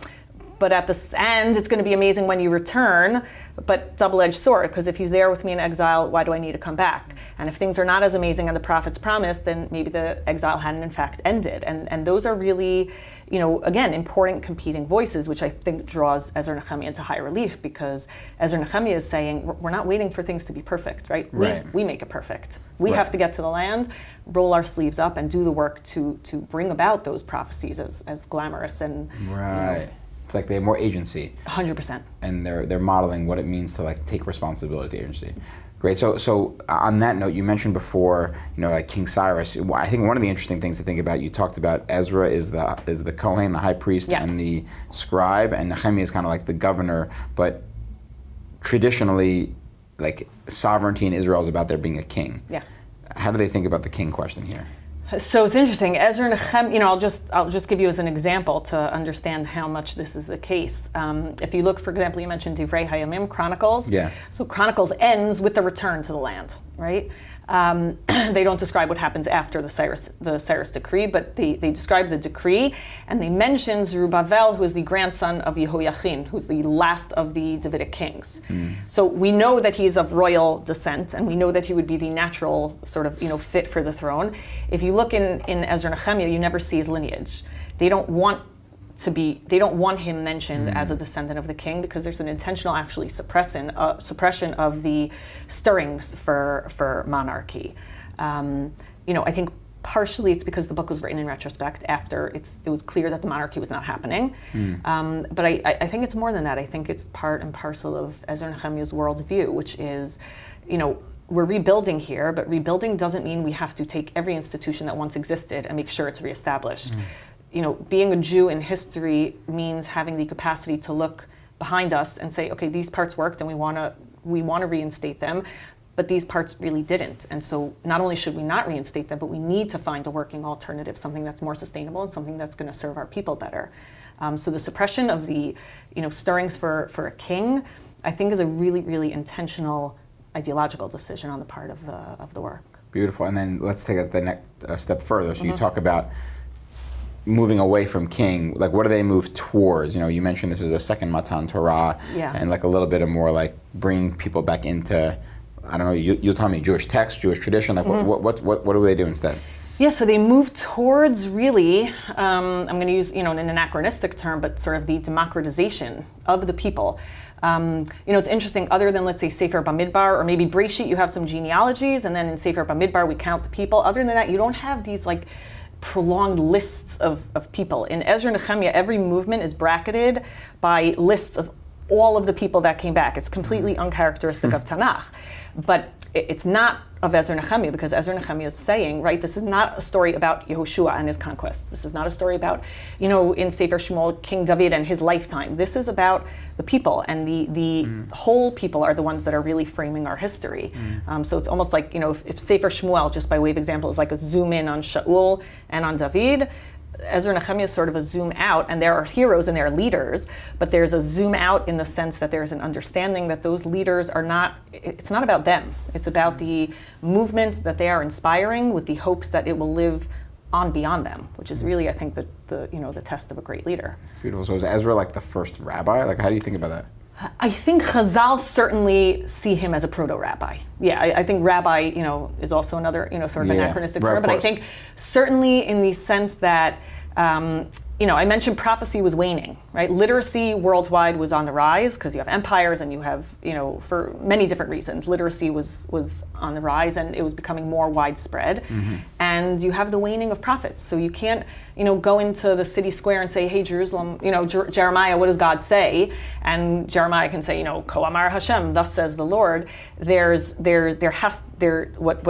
But at the end, it's going to be amazing when you return, but double-edged sword, because if he's there with me in exile, why do I need to come back? And if things are not as amazing as the prophets promised, then maybe the exile hadn't in fact ended. And those are really, again, important competing voices, which I think draws Ezra-Nehemiah into high relief, because Ezra-Nehemiah is saying, we're not waiting for things to be perfect, right? We make it perfect. We have to get to the land, roll our sleeves up, and do the work to bring about those prophecies as glamorous and, It's like they have more agency. 100%. And they're modeling what it means to take responsibility, agency. Great. So on that note, you mentioned before, like King Cyrus. I think one of the interesting things to think about, you talked about Ezra is the Kohen, the high priest, and the scribe, and Nehemiah is kind of like the governor. But traditionally, sovereignty in Israel is about there being a king. Yeah. How do they think about the king question here? So it's interesting. Ezra-Nehemiah, I'll just give you as an example to understand how much this is the case. If you look, for example, you mentioned Divrei Hayamim, Chronicles. Yeah. So Chronicles ends with the return to the land, right? They don't describe what happens after the Cyrus decree, but they describe the decree, and they mention Zerubbabel, who is the grandson of Yehoiachin, who's the last of the Davidic kings. So we know that he's of royal descent, and we know that he would be the natural sort of fit for the throne. If you look in Ezra-Nehemiah, you never see his lineage. They don't want him mentioned as a descendant of the king, because there's an intentional actually suppression of the stirrings for monarchy. I think partially it's because the book was written in retrospect after it was clear that the monarchy was not happening. But I think it's more than that. I think it's part and parcel of Ezra-Nehemiah's worldview, which is, we're rebuilding here, but rebuilding doesn't mean we have to take every institution that once existed and make sure it's reestablished. Being a Jew in history means having the capacity to look behind us and say, okay, these parts worked and we want to reinstate them, but these parts really didn't. And so not only should we not reinstate them, but we need to find a working alternative, something that's more sustainable and something that's going to serve our people better. So the suppression of the, stirrings for a king, I think is a really, really intentional ideological decision on the part of the work. Beautiful. And then let's take it the next step further. So you talk about moving away from king, what do they move towards? You mentioned this is a second Matan Torah, and a little bit of more bringing people back into, I don't know, you'll tell me, Jewish text, Jewish tradition, what do they do instead? Yeah, so they move towards really, I'm going to use, an anachronistic term, but sort of the democratization of the people. It's interesting, other than, let's say, Sefer Bamidbar, or maybe Breshit, you have some genealogies, and then in Sefer Bamidbar, we count the people. Other than that, you don't have these, prolonged lists of people. In Ezra-Nehemiah, every movement is bracketed by lists of all of the people that came back. It's completely uncharacteristic of Tanakh. But it's not of Ezra-Nehemiah, because Ezra-Nehemiah is saying, right, this is not a story about Yehoshua and his conquests. This is not a story about, in Sefer Shmuel, King David and his lifetime. This is about the people, and the whole people are the ones that are really framing our history. So it's almost like, if Sefer Shmuel, just by way of example, is like a zoom in on Shaul and on David, Ezra-Nehemiah is sort of a zoom out, and there are heroes and there are leaders, but there's a zoom out in the sense that there's an understanding that those leaders it's not about them. It's about the movement that they are inspiring, with the hopes that it will live on beyond them, which is really, I think, the test of a great leader. Beautiful. So is Ezra the first rabbi? How do you think about that? I think Chazal certainly see him as a proto-rabbi. Yeah, I think rabbi, is also another, sort of anachronistic term. But I think certainly in the sense that I mentioned prophecy was waning, right? Literacy worldwide was on the rise because you have empires and you have, for many different reasons, literacy was on the rise and it was becoming more widespread. And you have the waning of prophets. So you can't, go into the city square and say, hey, Jerusalem, Jeremiah, what does God say? And Jeremiah can say, Ko Amar Hashem, thus says the Lord. What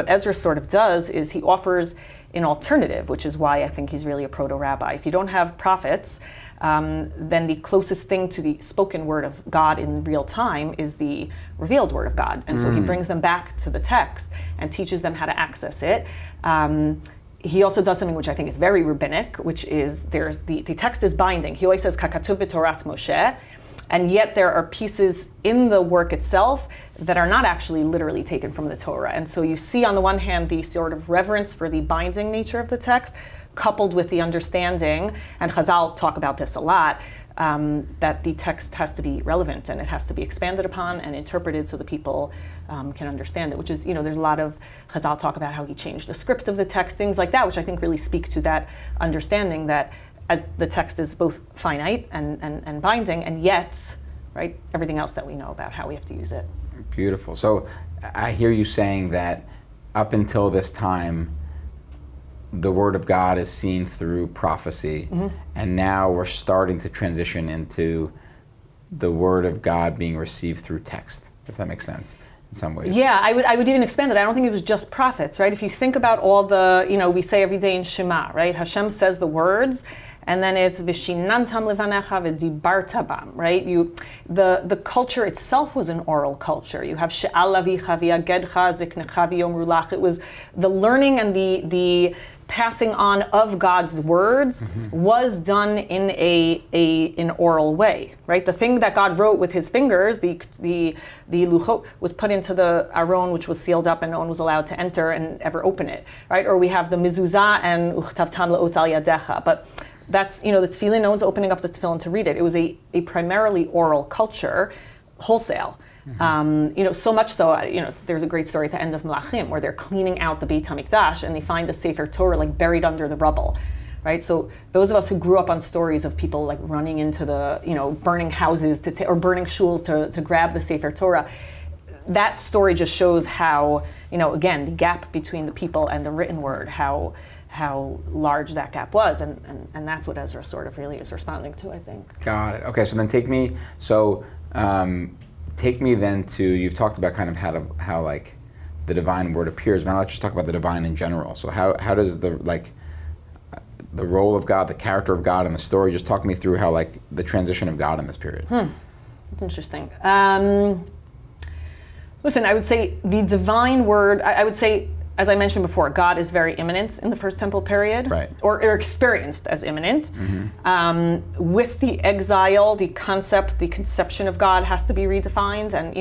Ezra sort of does is he offers an alternative, which is why I think he's really a proto-rabbi. If you don't have prophets, then the closest thing to the spoken word of God in real time is the revealed word of God. And so he brings them back to the text and teaches them how to access it. He also does something which I think is very rabbinic, which is the text is binding. He always says, Kakatuv b'Torat Moshe, and yet there are pieces in the work itself that are not actually literally taken from the Torah. And so you see on the one hand the sort of reverence for the binding nature of the text, coupled with the understanding, and Chazal talk about this a lot, that the text has to be relevant and it has to be expanded upon and interpreted so the people can understand it, which is, there's a lot of Chazal talk about how he changed the script of the text, things like that, which I think really speak to that understanding that as the text is both finite and binding, and yet, right, everything else that we know about how we have to use it. Beautiful. So I hear you saying that up until this time, the Word of God is seen through prophecy, and now we're starting to transition into the Word of God being received through text, if that makes sense in some ways. Yeah, I would even expand it. I don't think it was just prophets, right? If you think about all the, we say every day in Shema, right? Hashem says the words, and then it's Vishinantam levanecha v'dibarta bam, right? The culture itself was an oral culture. You have She'al lavicha v'yagedcha ziknecha v'yomru lach. It was the learning and the passing on of God's words was done in an oral way, right? The thing that God wrote with his fingers, the luchot, was put into the aron, which was sealed up and no one was allowed to enter and ever open it, right? Or we have the mezuzah and uchtavtam le'ot al yadecha, but that's, the tefillin, no one's opening up the tefillin to read it. It was a primarily oral culture, wholesale. So much so, there's a great story at the end of Melachim where they're cleaning out the Beit HaMikdash and they find the Sefer Torah like buried under the rubble, right? So those of us who grew up on stories of people like running into the, burning houses or burning shuls to grab the Sefer Torah, that story just shows how, again, the gap between the people and the written word, how large that gap was, and that's what Ezra sort of really is responding to, I think. Got it. Okay, so then take me then to, you've talked about kind of how like the divine word appears. Now let's just talk about the divine in general. So how does the role of God, the character of God in the story, just talk me through how like the transition of God in this period. That's interesting. Listen, I would say the divine word, I would say, as I mentioned before, God is very immanent in the First Temple period, right. or experienced as immanent. With the exile, the conception of God has to be redefined, and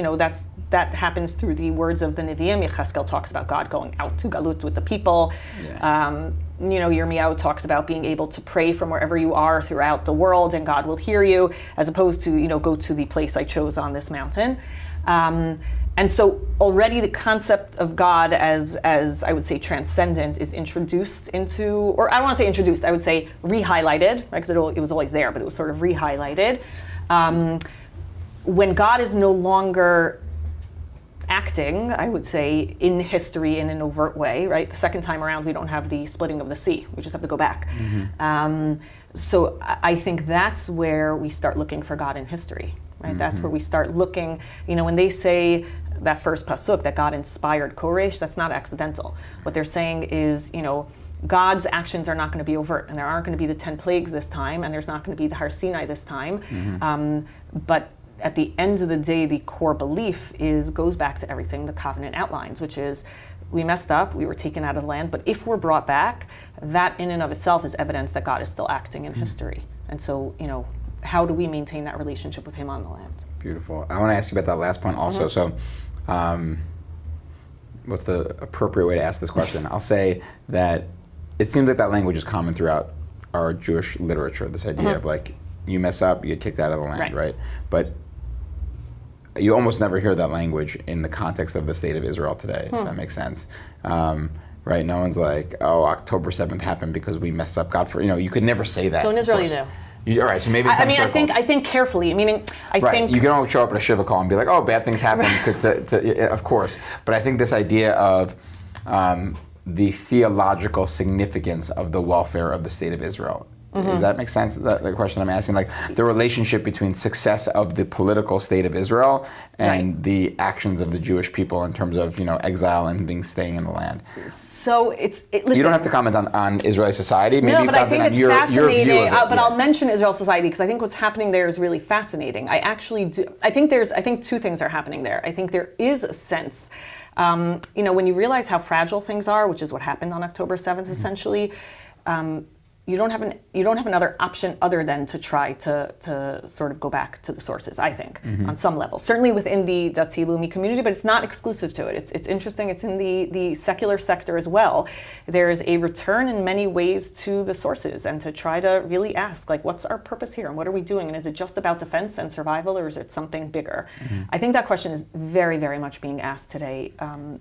that happens through the words of the Nevi'im. Yecheskel talks about God going out to Galut with the people. Yeah. Yirmiyahu talks about being able to pray from wherever you are throughout the world, and God will hear you, as opposed to go to the place I chose on this mountain. And so already the concept of God as I would say transcendent is introduced into, or I don't want to say introduced, I would say re-highlighted, right? Because it was always there, but it was sort of re-highlighted. When God is no longer acting, I would say, in history in an overt way, right? The second time around, we don't have the splitting of the sea. We just have to go back. So I think that's where we start looking for God in history, right? That's where we start looking, when they say that first pasuk, that God inspired Koresh, that's not accidental. What they're saying is, God's actions are not going to be overt, and there aren't going to be the 10 plagues this time, and there's not going to be the Har Sinai this time. But at the end of the day, the core belief goes back to everything the covenant outlines, which is we messed up, we were taken out of the land, but if we're brought back, that in and of itself is evidence that God is still acting in history. And so, how do we maintain that relationship with him on the land? Beautiful. I want to ask you about that last point also. So, what's the appropriate way to ask this question? I'll say that it seems like that language is common throughout our Jewish literature, this idea of like, you mess up, you get kicked out of the land, right? But you almost never hear that language in the context of the state of Israel today, if that makes sense. right? No one's like, oh, October 7th happened because we messed up. You could never say that. So in Israel, you do. All right, so maybe in some circles. I think carefully. Meaning, I think you don't show up at a shiva call and be like, "Oh, bad things happen." Of course, but I think this idea of the theological significance of the welfare of the state of Israel. Does that make sense? The question I'm asking, like the relationship between success of the political state of Israel and the actions of the Jewish people in terms of exile and staying in the land. So listen, you don't have to comment on Israeli society. Maybe no, but I think it's fascinating. Your view of it, but I'll mention Israel society because I think what's happening there is really fascinating. I actually do. I think two things are happening there. I think there is a sense, when you realize how fragile things are, which is what happened on October 7th, essentially. You don't have another option other than to try to sort of go back to the sources, I think, on some level. Certainly within the Dati Leumi community, but it's not exclusive to it. It's interesting. It's in the secular sector as well. There is a return in many ways to the sources and to try to really ask, like, what's our purpose here and what are we doing? And is it just about defense and survival or is it something bigger? I think that question is very, very much being asked today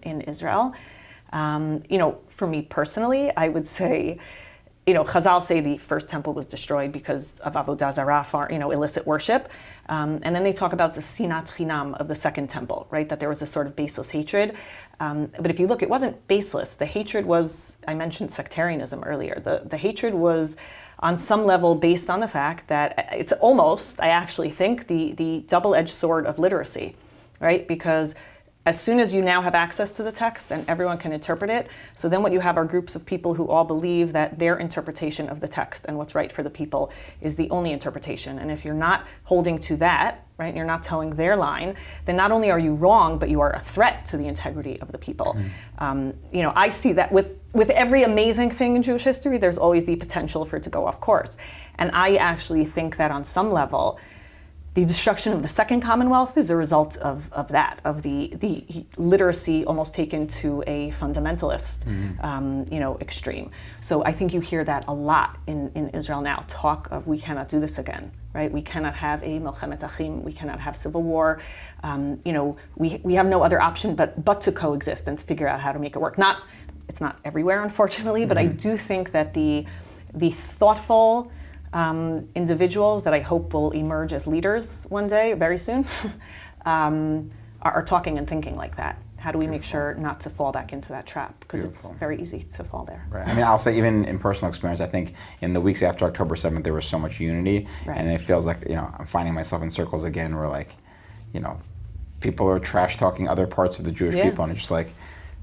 in Israel. For me personally, I would say, Chazal say the first temple was destroyed because of avodah zarah, illicit worship. And then they talk about the sinat chinam of the second temple, right? That there was a sort of baseless hatred. But if you look, it wasn't baseless. The hatred was, I mentioned sectarianism earlier. The hatred was on some level based on the fact that it's almost, I actually think, the double-edged sword of literacy, right? Because as soon as you now have access to the text and everyone can interpret it, so then what you have are groups of people who all believe that their interpretation of the text and what's right for the people is the only interpretation. And if you're not holding to that, right, and you're not towing their line, then not only are you wrong, but you are a threat to the integrity of the people. I see that with every amazing thing in Jewish history, there's always the potential for it to go off course. And I actually think that on some level, the destruction of the Second Commonwealth is a result of the literacy almost taken to a fundamentalist, extreme. So I think you hear that a lot in Israel now, talk of we cannot do this again, right? We cannot have a Milchemet Achim, we cannot have civil war. We have no other option but to coexist and to figure out how to make it work. It's not everywhere, unfortunately, but I do think that the thoughtful individuals that I hope will emerge as leaders one day, very soon, are talking and thinking like that. How do we make sure not to fall back into that trap? Because it's very easy to fall there. Right. I mean, I'll say even in personal experience, I think in the weeks after October 7th, there was so much unity. Right. And it feels like, I'm finding myself in circles again where people are trash talking other parts of the Jewish people. And it's just like,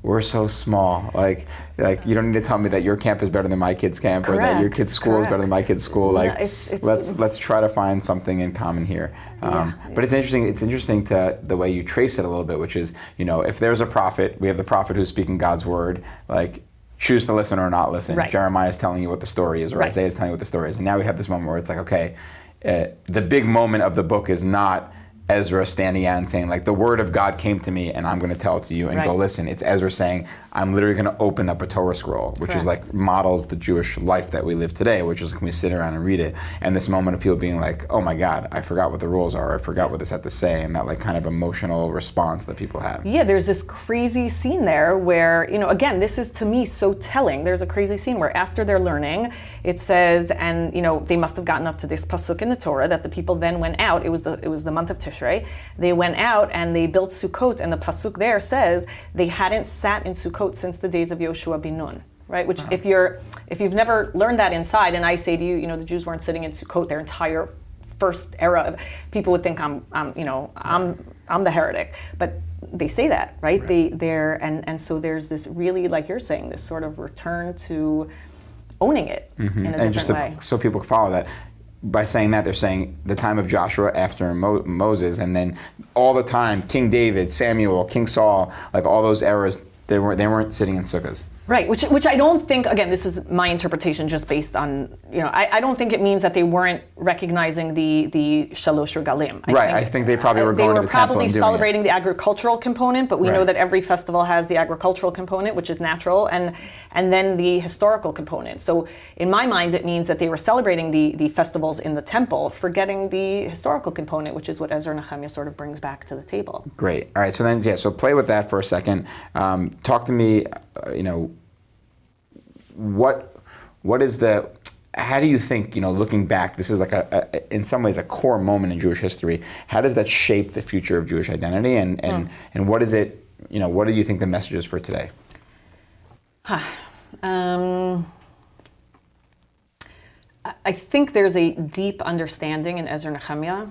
we're so small. Like you don't need to tell me that your camp is better than my kid's camp, or that your kid's school is better than my kid's school. Let's try to find something in common here. But it's interesting. It's interesting to the way you trace it a little bit, which is, if there's a prophet, we have the prophet who's speaking God's word. Like, choose to listen or not listen. Right. Jeremiah is telling you what the story is, or Isaiah is telling you what the story is. And now we have this moment where it's like, okay, the big moment of the book is not Ezra standing out and saying, like, the word of God came to me and I'm going to tell it to you and go listen. It's Ezra saying, I'm literally going to open up a Torah scroll, which is like models the Jewish life that we live today, which is, can we sit around and read it? And this moment of people being like, oh my God, I forgot what the rules are. I forgot what this had to say. And that like kind of emotional response that people have. Yeah, there's this crazy scene there where, again, this is to me so telling. There's a crazy scene where after they're learning, it says, and they must have gotten up to this pasuk in the Torah that the people then went out. It was the month of Tishrei. They went out and they built Sukkot, and the pasuk there says they hadn't sat in Sukkot since the days of Yoshua bin Nun, right? Which, if you've never learned that inside, and I say to you, the Jews weren't sitting in Sukkot their entire first era. People would think I'm the heretic, but they say that, right? And so there's this really, like you're saying, this sort of return to owning it in a different way. So people follow that. By saying that, they're saying the time of Joshua after Moses, and then all the time, King David, Samuel, King Saul, like all those eras, they weren't sitting in sukkahs. Right, which I don't think, again, this is my interpretation just based on, I don't think it means that they weren't recognizing the Shalosh Regalim. I think they probably were going to the temple and doing it. They were probably celebrating the agricultural component, but we know that every festival has the agricultural component, which is natural, and then the historical component. So in my mind, it means that they were celebrating the festivals in the temple, forgetting the historical component, which is what Ezra-Nehemiah sort of brings back to the table. Great. All right, so then, so play with that for a second. Talk to me, what is the, how do you think, looking back, this is like in some ways a core moment in Jewish history. How does that shape the future of Jewish identity, and what is it, what do you think the message is for today? I think there's a deep understanding in Ezra-Nehemiah.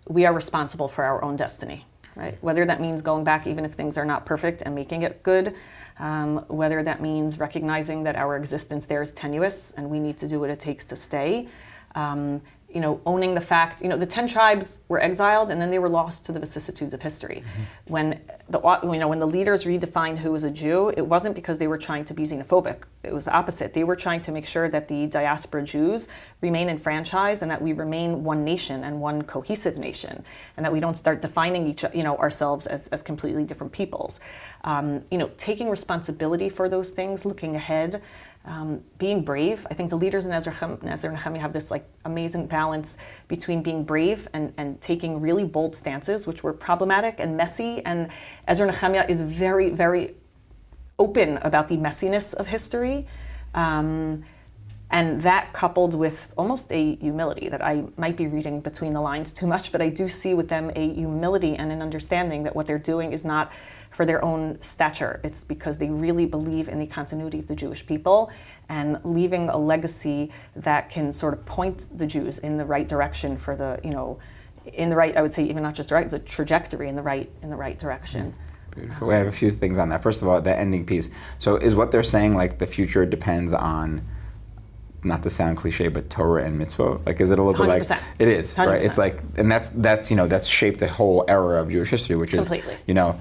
We are responsible for our own destiny, right? Whether that means going back even if things are not perfect and making it good, whether that means recognizing that our existence there is tenuous and we need to do what it takes to stay. Owning the fact, the 10 tribes were exiled and then they were lost to the vicissitudes of history. When the leaders redefined who was a Jew, it wasn't because they were trying to be xenophobic. It was the opposite. They were trying to make sure that the diaspora Jews remain enfranchised and that we remain one nation and one cohesive nation, and that we don't start defining ourselves as completely different peoples. Taking responsibility for those things, looking ahead, being brave. I think the leaders in Ezra-Nehemiah have this amazing balance between being brave and taking really bold stances, which were problematic and messy. And Ezra-Nehemiah is very, very open about the messiness of history. And that coupled with almost a humility that I might be reading between the lines too much, but I do see with them a humility and an understanding that what they're doing is not for their own stature. It's because they really believe in the continuity of the Jewish people and leaving a legacy that can sort of point the Jews in the right direction for the, in the right, I would say even not just right, the trajectory in the right direction. Beautiful. We have a few things on that. First of all, the ending piece. So is what they're saying the future depends on, not to sound cliche, but Torah and mitzvah? Is it a little 100%. bit it is, 100%. right? It's and that's shaped the whole era of Jewish history, which Completely. is,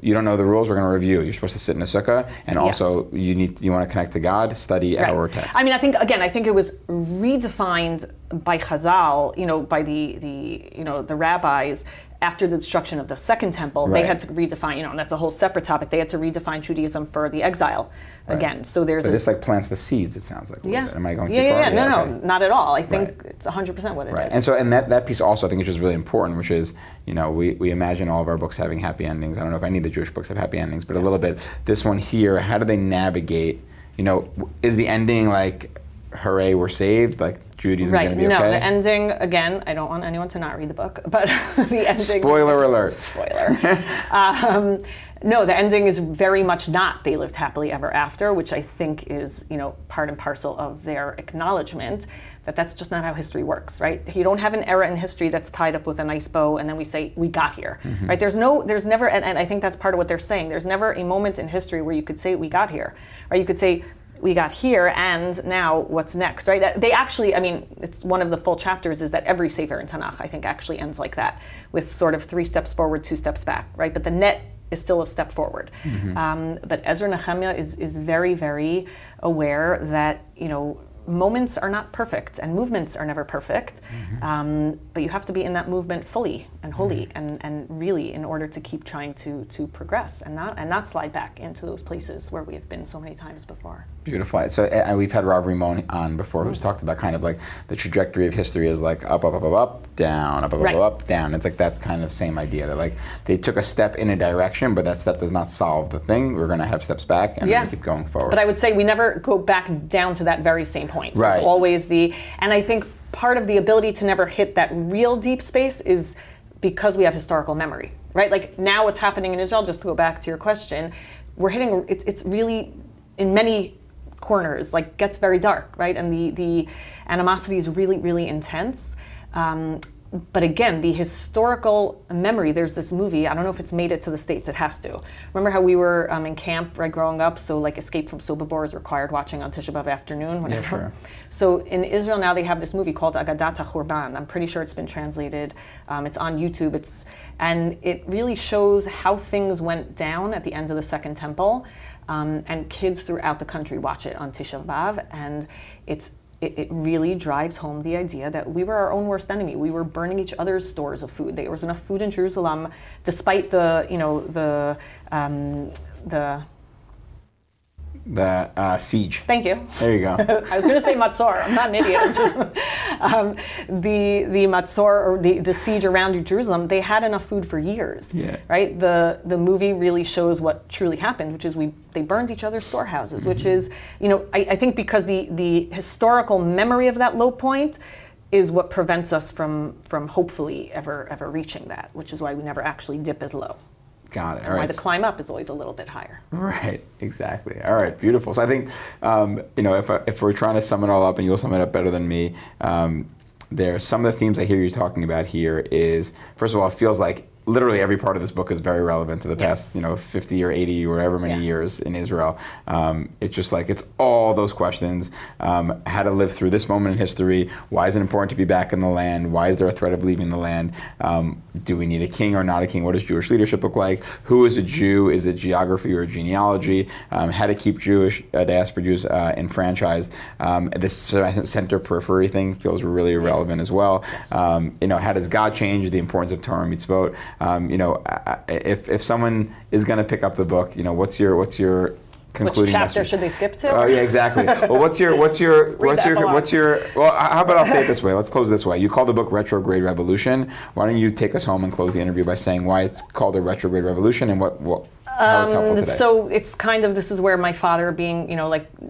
you don't know the rules, we're going to review. You're supposed to sit in a sukkah, and also you want to connect to God, study our text. I think it was redefined by Chazal, by the rabbis after the destruction of the Second Temple. Right. They had to redefine, and that's a whole separate topic. They had to redefine Judaism for the exile again. So there's this plants the seeds. It sounds like. Yeah. Am I going too far? Yeah. No, not at all. I think it's 100% what it is. And so, and that piece also I think is just really important, which is, we imagine all of our books having happy endings. I don't know if any of the Jewish books have happy endings, but a little bit. This one here, how do they navigate? Is the ending hooray, we're saved? Judaism is going to be okay? No, the ending, again, I don't want anyone to not read the book, but the ending... Spoiler alert. Spoiler. No, the ending is very much not they lived happily ever after, which I think is, part and parcel of their acknowledgement that that's just not how history works, right? You don't have an era in history that's tied up with a nice bow and then we say, we got here, right? There's never, and I think that's part of what they're saying, there's never a moment in history where you could say, we got here, right? You could say, we got here, and now what's next, right? They actually, it's one of the full chapters is that every Sefer in Tanakh, I think, actually ends like that, with sort of 3 steps forward, 2 steps back, right? But the net is still a step forward. But Ezra-Nehemiah is very, very aware that, moments are not perfect and movements are never perfect, but you have to be in that movement fully and wholly and really in order to keep trying to progress and not slide back into those places where we have been so many times before. Beautiful. So we've had Rav Rimon on before, who's talked about kind of the trajectory of history is up, up, up, up, up, down, up, up, up, up, down. It's that's kind of same idea that they took a step in a direction, but that step does not solve the thing. We're going to have steps back and then we keep going forward. But I would say we never go back down to that very same point. Right. It's always and I think part of the ability to never hit that real deep space is because we have historical memory, right? Now what's happening in Israel, just to go back to your question, we're hitting, it's really, in many corners, gets very dark, right? And the animosity is really, really intense. But again, the historical memory, there's this movie, I don't know if it's made it to the States, it has to. Remember how we were in camp, growing up, so Escape from Sobibor is required watching on Tisha B'Av afternoon, whenever. Yeah, sure. So in Israel now they have this movie called Agadat HaChurban. I'm pretty sure it's been translated. It's on YouTube. And it really shows how things went down at the end of the Second Temple. And kids throughout the country watch it on Tisha B'Av. And it really drives home the idea that we were our own worst enemy. We were burning each other's stores of food. There was enough food in Jerusalem, despite the The siege. Thank you. There you go. I was going to say Matzor. I'm not an idiot. The Matzor, or the siege around Jerusalem, they had enough food for years. Yeah. Right. The movie really shows what truly happened, which is they burned each other's storehouses, which is, I think because the historical memory of that low point is what prevents us from hopefully ever reaching that, which is why we never actually dip as low. Got it. All And why right. the climb up is always a little bit higher. Right, exactly. All right, beautiful. So I think, if we're trying to sum it all up, and you'll sum it up better than me, there's some of the themes I hear you talking about here is, first of all, it feels like literally every part of this book is very relevant to the past, 50 or 80 or whatever many years in Israel. It's just like, it's all those questions. How to live through this moment in history. Why is it important to be back in the land? Why is there a threat of leaving the land? Do we need a king or not a king? What does Jewish leadership look like? Who is a Jew? Is it geography or genealogy? How to keep Jewish diaspora Jews enfranchised. This center periphery thing feels really relevant as well. How does God change? The importance of Torah and mitzvot. If someone is going to pick up the book, what's your concluding Which chapter message? should they skip to? Oh yeah, exactly. Well, what's your well, how about I'll say it this way. Let's close this way. You call the book Retrograde Revolution. Why don't you take us home and close the interview by saying why it's called a Retrograde Revolution and how it's helpful today? So it's this is where my father, being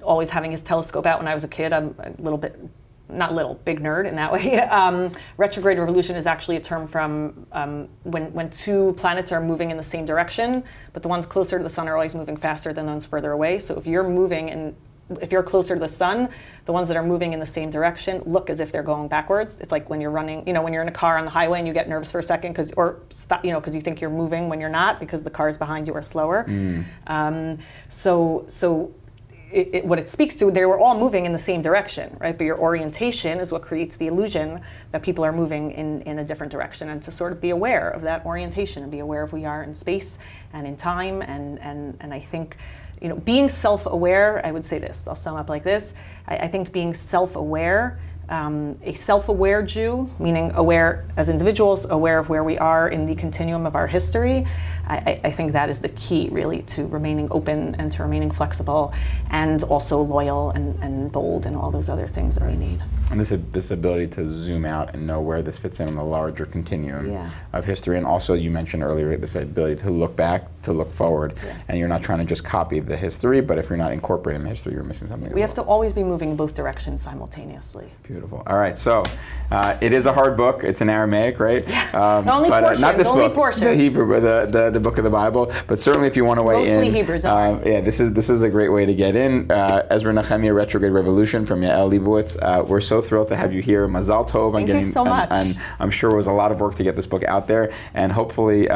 always having his telescope out when I was a kid, I'm a little bit. Not little, big nerd in that way. Retrograde revolution is actually a term from when two planets are moving in the same direction, but the ones closer to the sun are always moving faster than the ones further away. So if you're closer to the sun, the ones that are moving in the same direction look as if they're going backwards. It's like when you're running, when you're in a car on the highway and you get nervous for a second because you think you're moving when you're not because the cars behind you are slower. What it speaks to, they were all moving in the same direction, right? But your orientation is what creates the illusion that people are moving in a different direction. And to sort of be aware of that orientation and be aware of who we are in space and in time. And I think, being self-aware, I would say this, I'll sum up like this. I think being self-aware, a self-aware Jew, meaning aware as individuals, aware of where we are in the continuum of our history, I think that is the key really to remaining open and to remaining flexible and also loyal and bold and all those other things that we need. And this ability to zoom out and know where this fits in the larger continuum of history. And also you mentioned earlier this ability to look back, to look forward. And you're not trying to just copy the history, but if you're not incorporating the history, you're missing something. We have to always be moving in both directions simultaneously. Beautiful. All right, so it is a hard book. It's in Aramaic, right? Only portions. Not this only book, portions. the Hebrew, the book of the Bible. But certainly, if you want to weigh in, mostly Hebrew. this is a great way to get in. Ezra-Nehemiah, Retrograde Revolution from Yael Leibowitz. We're so thrilled to have you here. Mazal tov. Thank you so much. And I'm sure it was a lot of work to get this book out there, and hopefully.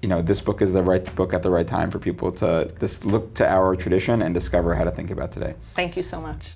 This book is the right book at the right time for people to just look to our tradition and discover how to think about today. Thank you so much.